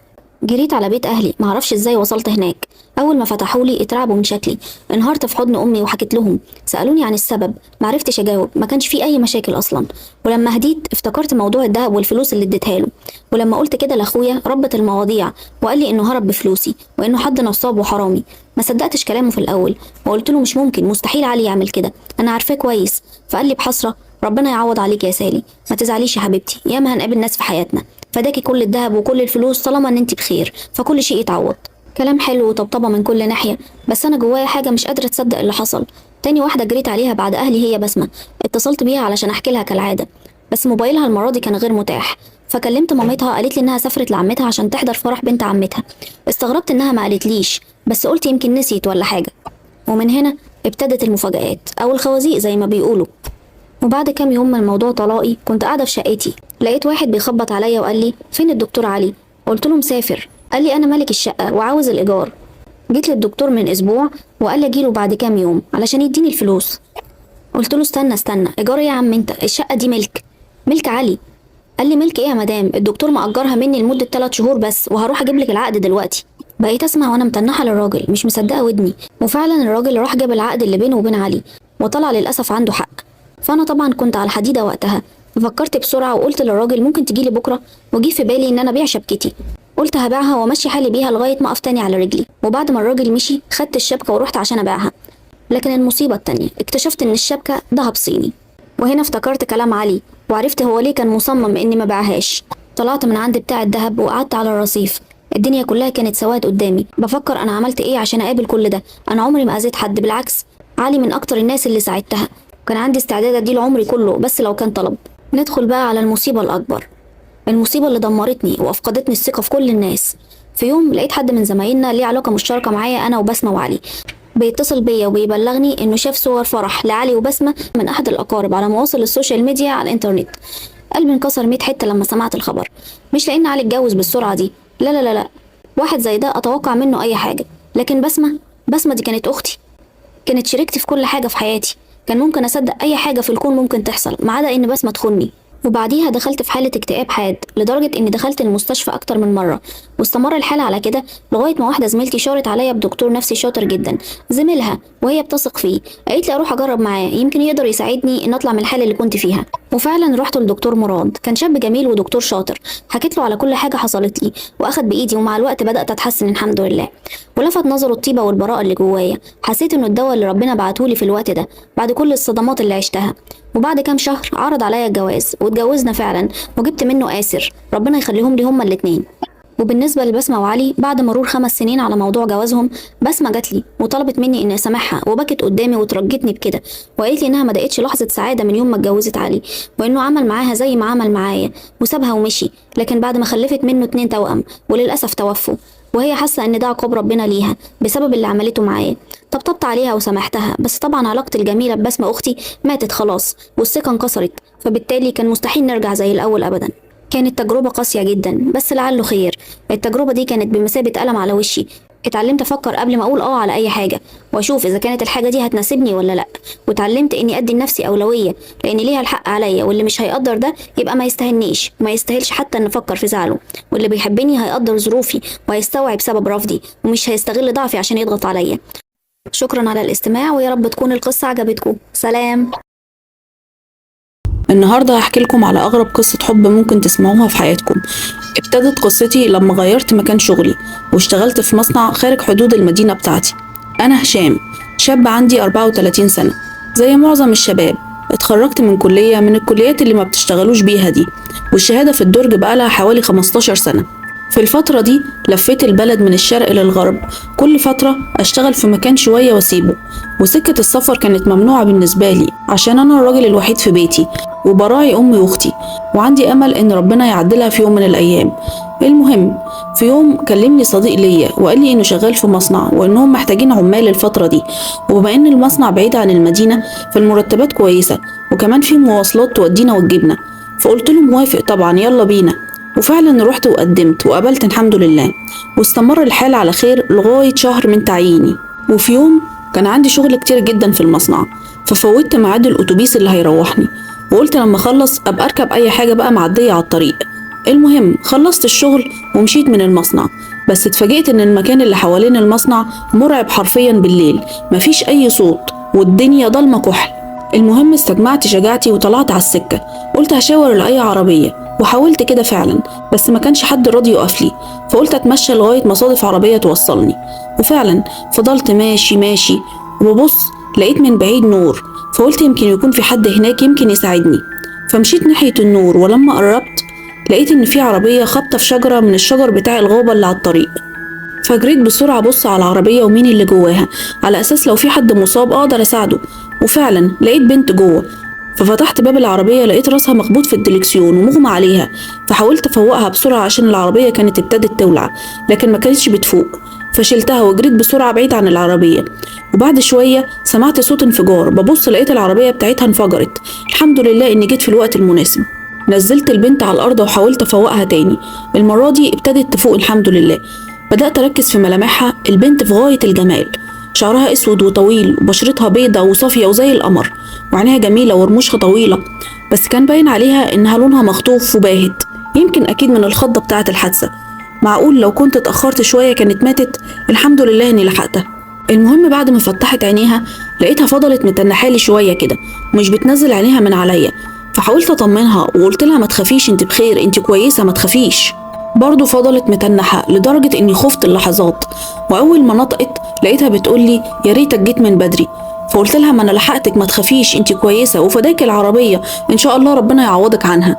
Speaker 1: جريت على بيت اهلي، معرفش ازاي وصلت هناك. اول ما فتحوا لي اترعبوا من شكلي، انهارت في حضن امي وحكيت لهم. سالوني عن السبب، معرفتش اجاوب، ما كانش في اي مشاكل اصلا. ولما هديت افتكرت موضوع الدهب والفلوس اللي اديتها له، ولما قلت كده لاخويا ربط المواضيع وقال لي انه هرب بفلوسي وانه حد نصاب وحرامي. ما صدقتش كلامه في الاول وقلت له مش ممكن، مستحيل علي يعمل كده، انا عارفاه كويس. فقال لي بحسره ربنا يعوض عليك يا سالي، ما تزعليش يا حبيبتي، ياما هنقابل ناس في حياتنا، فداكي كل الذهب وكل الفلوس طالما ان انت بخير، فكل شيء يتعوض. كلام حلو وطبطبه من كل ناحيه، بس انا جوايا حاجه مش قادره تصدق اللي حصل. تاني واحده جريت عليها بعد اهلي هي بسمه، اتصلت بيها علشان احكي لها كالعاده، بس موبايلها المره دي كان غير متاح. فكلمت مامتها، قالت لي انها سافرت لعمتها عشان تحضر فرح بنت عمتها. استغربت انها ما قالتليش، بس قلت يمكن نسيت ولا حاجه. ومن هنا ابتدت المفاجآت او الخوازيق زي ما بيقولوا. وبعد كام يوم من موضوع طلاقي كنت قاعده في شقتي، لقيت واحد بيخبط عليا وقال لي فين الدكتور علي؟ قلت له مسافر. قال لي انا مالك الشقه وعاوز الايجار. جيت للدكتور من اسبوع وقال لي اجيله بعد كام يوم علشان يديني الفلوس. قلت له استنى ايجار إيه يا عم انت؟ الشقه دي ملك علي. قال لي ملك ايه يا مدام؟ الدكتور مأجرها مني لمده 3 شهور بس، وهروح اجيب لك العقد دلوقتي. بقيت اسمع وانا متنحه للراجل مش مصدقه ودني، وفعلا الراجل راح جاب العقد اللي بينه وبين علي، وطلع للاسف عنده حق. فانا طبعا كنت على الحديده وقتها، ففكرت بسرعه وقلت للراجل ممكن تجيلي بكره، وجي في بالي ان انا ابيع شبكتي. قلت هبيعها وامشي حالي بيها لغايه ما اقف تاني على رجلي. وبعد ما الراجل مشي خدت الشبكه ورحت عشان ابيعها، لكن المصيبه التانيه اكتشفت ان الشبكه دهب صيني. وهنا افتكرت كلام علي وعرفت هو ليه كان مصمم اني ما باعهاش. طلعت من عند بتاع الدهب وقعدت على الرصيف. الدنيا كلها كانت سواد قدامي، بفكر انا عملت ايه عشان اقابل كل ده. انا عمري ما اذيت حد، بالعكس علي من اكتر الناس اللي ساعدتها، وكان عندي استعداد اديله عمري كله بس لو كان طلب. ندخل بقى على المصيبه الاكبر، المصيبه اللي دمرتني وافقدتني الثقه في كل الناس. في يوم لقيت حد من زمايلنا ليه علاقه مشتركه معايا انا وبسمه وعلي، بيتصل بيا وبيبلغني انه شاف صور فرح لعلي وبسمه من احد الاقارب على مواصل السوشيال ميديا على الانترنت. قلبي انكسر 100 حته لما سمعت الخبر. مش لان علي اتجوز بالسرعه دي، لا لا لا لا، واحد زي ده اتوقع منه اي حاجه، لكن بسمه دي كانت اختي، كانت شريكتي في كل حاجه في حياتي. كان ممكن اصدق اي حاجه في الكون ممكن تحصل ما عدا ان بسمه تخوني. وبعديها دخلت في حالة اكتئاب حاد لدرجة اني دخلت المستشفى اكتر من مرة، واستمر الحال على كده لغاية ما واحدة زميلتي شارت عليا بدكتور نفسي شاطر جدا زميلها وهي بتثق فيه، قالت لي اروح اجرب معاه يمكن يقدر يساعدني ان اطلع من الحالة اللي كنت فيها. وفعلا رحت لدكتور مراد، كان شاب جميل ودكتور شاطر. حكيت له على كل حاجة حصلت لي واخد بايدي، ومع الوقت بدأت اتحسن الحمد لله. ولفت نظره الطيبة والبراءة اللي جوايا، حسيت انه الدواء اللي ربنا بعتهولي في الوقت ده بعد كل الصدمات اللي عشتها. وبعد كام شهر عرض عليا الجواز واتجوزنا فعلا، وجبت منه آسر ربنا يخليهم لي هما الاتنين. وبالنسبة لبسمة وعلي بعد مرور 5 سنين على موضوع جوازهم، بسمة جات لي وطلبت مني اني اسامحها، وبكت قدامي وترجتني بكده، وقالت لي انها ما دقتش لحظة سعادة من يوم ما اتجوزت علي، وانه عمل معاها زي ما عمل معايا وسابها ومشي، لكن بعد ما خلفت منه 2 توأم وللأسف توفوا، وهي حاسة ان ده عقاب ربنا ليها بسبب اللي عملته معايا. طبطبت عليها وسامحتها، بس طبعا علاقتي الجميلة ببسمة اختي ماتت خلاص والثقة انكسرت، فبالتالي كان مستحيل نرجع زي الاول ابدا. كانت تجربة قاسية جدا بس لعله خير. التجربة دي كانت بمثابة قلم على وشي، اتعلمت افكر قبل ما اقول على اي حاجة، واشوف اذا كانت الحاجة دي هتناسبني ولا لا، واتعلمت اني ادي لنفسي اولوية لان ليها الحق عليا، واللي مش هيقدر ده يبقى ما يستهنيش وما يستاهلش حتى ان افكر في زعله، واللي بيحبني هيقدر ظروفي وهيستوعب سبب رفضي ومش هيستغل ضعفي عشان يضغط عليا. شكرا على الاستماع، ويا رب تكون القصة عجبتكم. سلام.
Speaker 2: النهاردة هحكي لكم على أغرب قصة حب ممكن تسمعوها في حياتكم. ابتدت قصتي لما غيرت مكان شغلي واشتغلت في مصنع خارج حدود المدينة بتاعتي. أنا هشام، شاب عندي 34 سنة زي معظم الشباب. اتخرجت من كلية من الكليات اللي ما بتشتغلوش بيها دي، والشهادة في الدرج بقالها حوالي 15 سنة. في الفترة دي لفيت البلد من الشرق للغرب، كل فترة أشتغل في مكان شوية واسيبه، وسكة السفر كانت ممنوعة بالنسبة لي عشان أنا الراجل الوحيد في بيتي وبراعي أمي وأختي، وعندي أمل إن ربنا يعدلها في يوم من الأيام. المهم، في يوم كلمني صديق ليا وقال لي إنه شغال في مصنع وإنهم محتاجين عمال الفترة دي، وبما إن المصنع بعيد عن المدينة فالمرتبات كويسة وكمان في مواصلات تودينا وتجيبنا. فقلت له موافق طبعا، يلا بينا. وفعلا رحت وقدمت وقبلت الحمد لله، واستمر الحال على خير لغاية شهر من تعييني. وفي يوم كان عندي شغل كتير جدا في المصنع، ففوتت ميعاد الأتوبيس اللي هيروحني، وقلت لما أخلص أبقى أركب أي حاجة بقى معدية على الطريق. المهم خلصت الشغل ومشيت من المصنع، بس اتفاجئت إن المكان اللي حوالين المصنع مرعب حرفيا بالليل، مفيش أي صوت والدنيا ضلمة كحل. المهم استجمعت شجاعتي وطلعت على السكة، قلت هشاور لأي عربية، وحاولت كده فعلا بس ما كانش حد راضي يقف لي، فقلت اتمشى لغاية ما صادف عربية توصلني. وفعلا فضلت ماشي ماشي وببص لقيت من بعيد نور، فقلت يمكن يكون في حد هناك يمكن يساعدني، فمشيت ناحية النور، ولما قربت لقيت ان في عربية خابطة في شجرة من الشجر بتاع الغابة اللي على الطريق. فجريت بسرعة أبص على العربية ومين اللي جواها، على أساس لو في حد مصاب أقدر أساعده. وفعلا لقيت بنت جوه، ففتحت باب العربية لقيت راسها مخبوط في الدركسيون ومغمى عليها، فحاولت أفوقها بسرعة عشان العربية كانت ابتدت تولع لكن ما كانتش بتفوق، فشلتها وجريت بسرعة بعيد عن العربية. وبعد شوية سمعت صوت انفجار، ببص لقيت العربية بتاعتها انفجرت. الحمد لله إني جيت في الوقت المناسب. نزلت البنت على الأرض وحاولت أفوقها تاني، المرة دي ابتدت تفوق الحمد لله. بدأت أركز في ملامحها، البنت في غاية الجمال، شعرها اسود وطويل وبشرتها بيضة وصافية وزي القمر، وعينيها جميلة ورموشها طويلة، بس كان باين عليها انها لونها مخطوف وباهت، يمكن اكيد من الخضة بتاعة الحادثة. معقول لو كنت اتأخرت شوية كانت ماتت، الحمد لله اني لحقتها. المهم بعد ما فتحت عينيها لقيتها فضلت متنحالي شوية كده ومش بتنزل عينيها من عليا، فحاولت اطمنها وقلت لها ما تخافيش، انت بخير، انت كويسة، ما تخافيش. برضه فضلت متنحة لدرجة اني خفت اللحظات، واول ما نطقت لقيتها بتقولي يا ريتك جيت من بدري. فقلت لها ما انا لحقتك، ما تخافيش، انت كويسة وفداك العربية، ان شاء الله ربنا يعوضك عنها.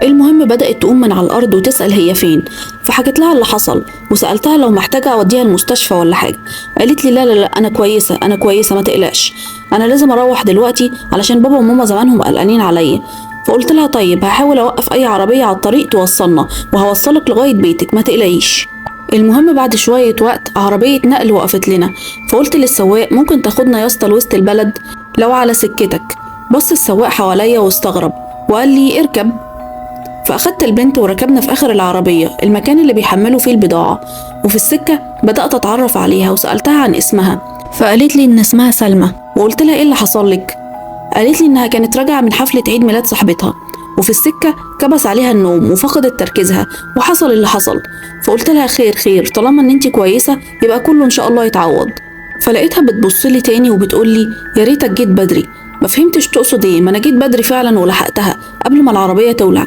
Speaker 2: المهم بدأت تقوم من على الأرض وتسأل هي فين، فحكيت لها اللي حصل وسألتها لو محتاجة أوديها المستشفى ولا حاجة. قالت لي لا لا لا، أنا كويسة أنا كويسة، ما تقلقش، أنا لازم أروح دلوقتي علشان بابا وماما زمانهم قلقانين عليا. فقلت لها طيب هحاول أوقف أي عربية على الطريق توصلنا وهوصلك لغاية بيتك، ما تقلقيش. المهم بعد شوية وقت عربية نقل وقفت لنا، فقلت للسواق ممكن تاخدنا يا اسطى لوسط البلد لو على سكتك. بص السواق حواليا واستغرب وقال لي اركب. فأخدت البنت وركبنا في آخر العربية، المكان اللي بيحملوا فيه البضاعة. وفي السكة بدأت أتعرف عليها وسألتها عن اسمها، فقالت لي إن اسمها سلمى. وقلت لها إيه اللي حصل لك؟ قالت لي إنها كانت راجعة من حفلة عيد ميلاد صاحبتها، وفي السكة كبس عليها النوم وفقدت تركيزها وحصل اللي حصل. فقلت لها خير خير، طالما إن انتي كويسة يبقى كله إن شاء الله يتعوض. فلقيتها بتبصلي تاني وبتقول لي يا ريتك جيت بدري. ما فهمتش تقصد ايه، ما انا جيت بدري فعلا ولحقتها قبل ما العربية تولع،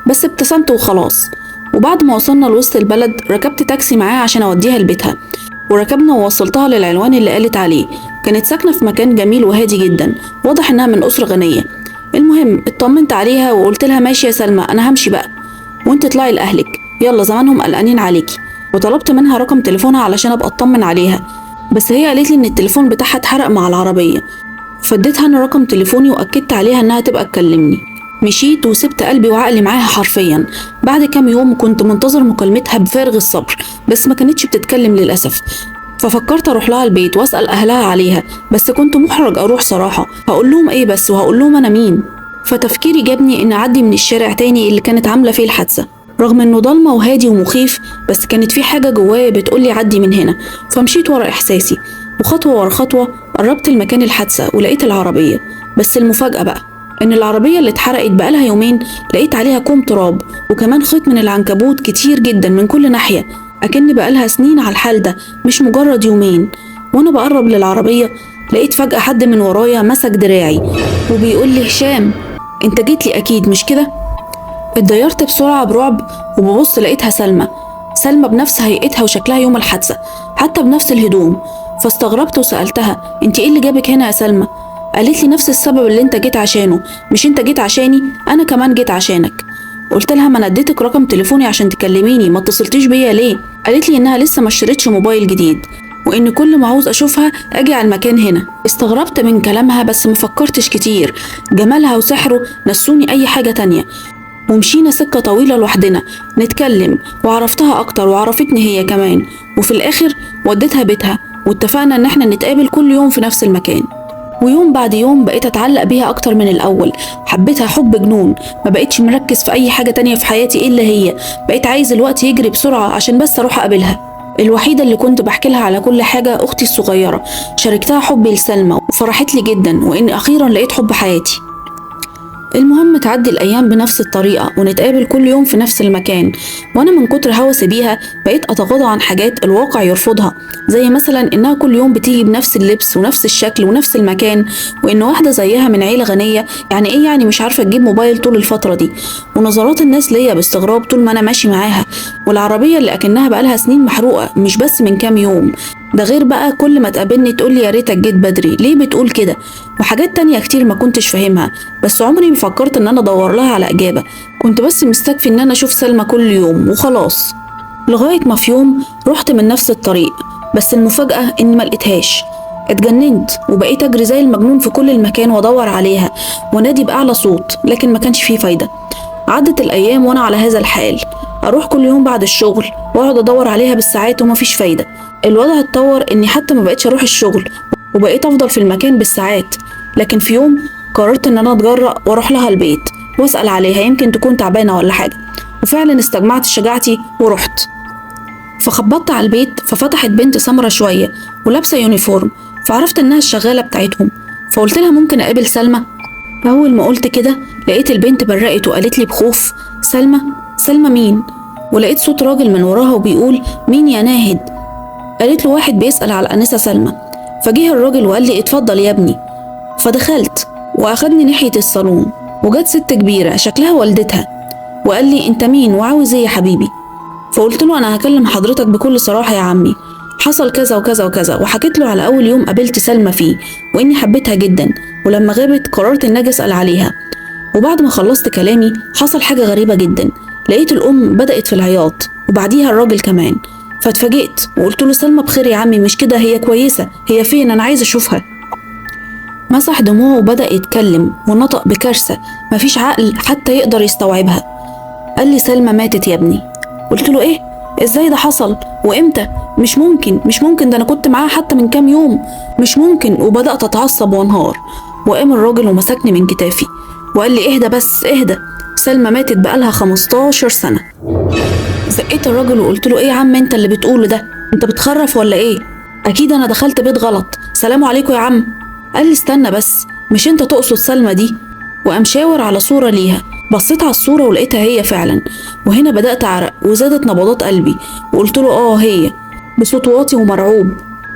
Speaker 2: بس ابتسمت وخلاص. وبعد ما وصلنا لوسط البلد ركبت تاكسي معاها عشان اوديها لبيتها، وركبنا ووصلتها للعنوان اللي قالت عليه. كانت ساكنة في مكان جميل وهادي جدا، واضح انها من اسرة غنية. المهم اطمنت عليها وقلت لها ماشي يا سلمى انا همشي بقى، وانت اطلعي لاهلك، يلا زمانهم قلقانين عليكي. وطلبت منها رقم تليفونها علشان ابقى اطمن عليها، بس هي قالت لي ان التليفون بتاعها اتحرق مع العربية. فاديتها انا رقم تليفوني واكدت عليها انها تبقى تكلمني. مشيت وسبت قلبي وعقلي معاها حرفيا. بعد كام يوم كنت منتظر مكالمتها بفارغ الصبر، بس ما كانتش بتتكلم للاسف. ففكرت اروح لها البيت واسال اهلها عليها، بس كنت محرج اروح صراحه، هقول لهم ايه بس وهقول لهم انا مين؟ فتفكيري جابني ان اعدي من الشارع تاني اللي كانت عامله فيه الحادثه، رغم انه ضلمه وهادي ومخيف، بس كانت في حاجه جوايا بتقولي عدي من هنا. فمشيت ورا احساسي، وخطوه ورا خطوه قربت لمكان الحادثه ولقيت العربيه. بس المفاجاه بقى ان العربيه اللي اتحرقت بقالها يومين لقيت عليها كوم تراب وكمان خيط من العنكبوت كتير جدا من كل ناحيه، اكن بقالها سنين على الحال ده مش مجرد يومين. وانا بقرب للعربية لقيت فجأة حد من ورايا مسك دراعي وبيقول لي هشام انت جيت لي اكيد مش كده؟ اتضيرت بسرعة برعب وببص لقيتها سلمى بنفس هيئتها وشكلها يوم الحادثة، حتى بنفس الهدوم. فاستغربت وسألتها انت ايه اللي جابك هنا يا سلمى؟ قالت لي نفس السبب اللي انت جيت عشانه، مش انت جيت عشاني انا كمان جيت عشانك. قلت لها ما انا اديتك رقم تليفوني عشان تكلميني، ما اتصلتيش بيا ليه؟ قالت لي انها لسه ما اشتريتش موبايل جديد وان كل ما عاوز اشوفها اجي على المكان هنا. استغربت من كلامها بس ما فكرتش كتير، جمالها وسحره نسوني اي حاجة تانية. ومشينا سكة طويلة لوحدنا نتكلم وعرفتها اكتر وعرفتني هي كمان، وفي الاخر وديتها بيتها واتفقنا ان احنا نتقابل كل يوم في نفس المكان. ويوم بعد يوم بقيت اتعلق بيها اكتر من الاول، حبيتها حب جنون، ما بقيتش مركز في اي حاجة تانية في حياتي الا هي. بقيت عايز الوقت يجري بسرعة عشان بس اروح اقابلها. الوحيدة اللي كنت بحكي لها على كل حاجة اختي الصغيرة، شاركتها حبي لسلمى وفرحت لي جدا واني اخيرا لقيت حب حياتي. المهم تعدي الأيام بنفس الطريقة ونتقابل كل يوم في نفس المكان، وأنا من كتر هوسي بيها بقيت أتغاضى عن حاجات الواقع يرفضها، زي مثلا إنها كل يوم بتيجي بنفس اللبس ونفس الشكل ونفس المكان، وإن واحدة زيها من عيلة غنية يعني إيه يعني مش عارفة تجيب موبايل طول الفترة دي، ونظرات الناس ليا باستغراب طول ما أنا ماشي معاها، والعربية اللي أكنها بقالها سنين محروقة مش بس من كام يوم. ده غير بقى كل ما تقابلني تقولي يا ريتك جيت بدري، ليه بتقول كده؟ وحاجات تانية كتير ما كنتش فاهمها، بس عمري ما فكرت ان انا ادور لها على اجابة. كنت بس مستكفي ان انا اشوف سلمى كل يوم وخلاص. لغاية ما في يوم رحت من نفس الطريق، بس المفاجأة اني ما لقيتهاش. اتجننت وبقيت اجري زي المجنون في كل المكان وادور عليها ونادي باعلى صوت، لكن ما كانش فيه فايدة. عدت الايام وانا على هذا الحال، اروح كل يوم بعد الشغل واقعد ادور عليها بالساعات ومفيش فايدة. الوضع اتطور اني حتى ما بقتش اروح الشغل وبقيت افضل في المكان بالساعات. لكن في يوم قررت ان انا اتجرأ واروح لها البيت واسأل عليها يمكن تكون تعبانة ولا حاجة، وفعلا استجمعت شجاعتي ورحت. فخبطت على البيت ففتحت بنت سمرة شوية ولابسة يونيفورم، فعرفت انها الشغالة بتاعتهم، فقلت لها ممكن اقابل سلمى؟ اول ما قلت كده لقيت البنت برقت وقالت لي بخوف سلمى؟ سلمى مين؟ ولقيت صوت راجل من وراها وبيقول مين يا ناهد؟ قالت له واحد بيسأل على الأنسة سلمى. فجه الراجل وقال لي اتفضل يا ابني. فدخلت واخدني ناحية الصالون وجت ست كبيرة شكلها والدتها وقال لي انت مين وعاوز ايه يا حبيبي؟ فقلت له انا هكلم حضرتك بكل صراحة يا عمي، حصل كذا وكذا وكذا، وحكيت له على اول يوم قابلت سلمى فيه واني حبيتها جدا، ولما غابت قررت ان اجي اسأل عليها. وبعد ما خلصت كلامي حصل حاجة غريبة جدا، لقيت الام بدأت في العياط وبعديها الراجل كمان. فاتفاجئت وقلت له سلمى بخير يا عمي؟ مش كده، هي كويسة، هي فين؟ انا عايز اشوفها. مسح دموعه وبدأ يتكلم ونطق بكارثة مفيش عقل حتى يقدر يستوعبها. قال لي سلمى ماتت يا ابني. قلت له ايه؟ ازاي ده حصل؟ وامتى؟ مش ممكن مش ممكن، ده انا كنت معاها حتى من كام يوم، مش ممكن. وبدأت اتعصب وانهار. وقام الراجل ومسكني من كتافي وقال لي اهدى بس اهدى، سلمى ماتت بقالها 15 سنة. زقيت الراجل وقلت له ايه يا عم انت اللي بتقوله ده؟ انت بتخرف ولا ايه؟ اكيد انا دخلت بيت غلط، سلام عليكم يا عم. قال لي استنى بس، مش انت تقصد سلمى دي؟ وقام شاور على صورة ليها. بصيت على الصورة ولقيتها هي فعلا، وهنا بدأت أعرق وزادت نبضات قلبي. وقلت له هي، بصوت واطي ومرعوب.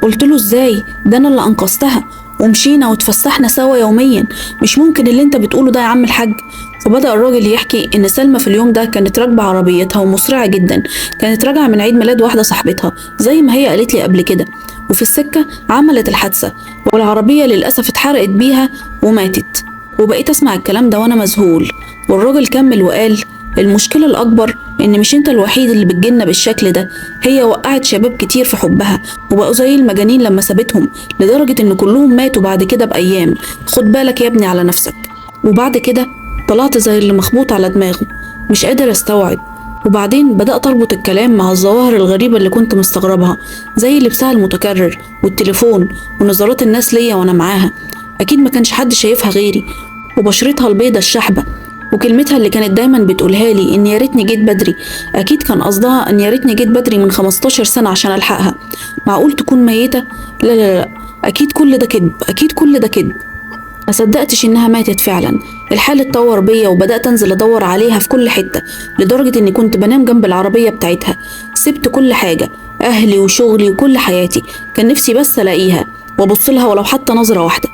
Speaker 2: قلت له ازاي؟ ده انا اللي انقذتها ومشينا وتفسحنا سوا يوميا، مش ممكن اللي انت بتقوله ده يا عم الحاج. وبدأ الراجل يحكي ان سلمى في اليوم ده كانت راكبة عربيتها ومسرعة جدا، كانت راجعة من عيد ميلاد واحدة صاحبتها زي ما هي قالت لي قبل كده، وفي السكة عملت الحادثة والعربية للأسف اتحرقت بيها وماتت. وبقيت اسمع الكلام ده وانا مذهول. والراجل كمل وقال المشكلة الأكبر إن مش أنت الوحيد اللي بتجيلنا بالشكل ده، هي وقعت شباب كتير في حبها وبقوا زي المجانين لما سابتهم، لدرجة إن كلهم ماتوا بعد كده بأيام. خد بالك يا ابني على نفسك. وبعد كده طلعت زي اللي مخبوط على دماغه مش قادر استوعب. وبعدين بدأت أربط الكلام مع الظواهر الغريبة اللي كنت مستغربها، زي لبسها المتكرر والتليفون ونظرات الناس ليا وأنا معاها، أكيد ما كانش حد شايفها غيري، وبشرتها البيضة الشحبة، وكلمتها اللي كانت دايما بتقولها لي ان يا ريتني جيت بدري. اكيد كان قصدها ان يا ريتني جيت بدري من 15 سنة عشان الحقها. معقول تكون ميتة؟ لا لا لا، اكيد كل ده كذب، اكيد كل ده كذب. ما صدقتش انها ماتت فعلا. الحال اتطور بيا وبدأت انزل ادور عليها في كل حتة، لدرجة اني كنت بنام جنب العربية بتاعتها. سبت كل حاجة، اهلي وشغلي وكل حياتي، كان نفسي بس الاقيها وابص لها ولو حتى نظرة واحدة.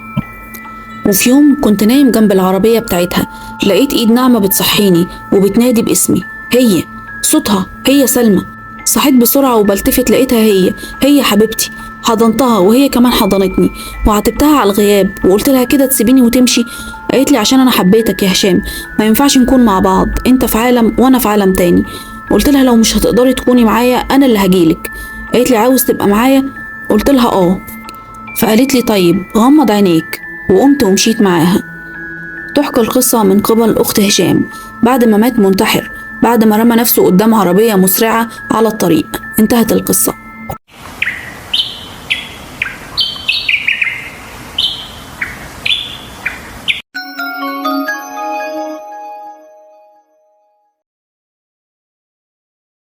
Speaker 2: وفي يوم كنت نايم جنب العربية بتاعتها، لقيت ايد ناعمة بتصحيني وبتنادي باسمي. هي صوتها، هي سلمى. صحيت بسرعة وبلتفت لقيتها هي حبيبتي. حضنتها وهي كمان حضنتني، وعاتبتها على الغياب وقلت لها كده تسيبيني وتمشي؟ قالت لي عشان انا حبيتك يا هشام، ما ينفعش نكون مع بعض، انت في عالم وانا في عالم تاني. قلت لها لو مش هتقدري تكوني معايا انا اللي هجيلك. قالت لي عاوز تبقى معايا؟ قلت لها اه. فقالت لي طيب غمض عينيك، وقمت ومشيت معاها. تحكى القصة من قبل أخت هشام بعد ما مات منتحر، بعد ما رمى نفسه قدام عربية مسرعة على الطريق. انتهت القصة.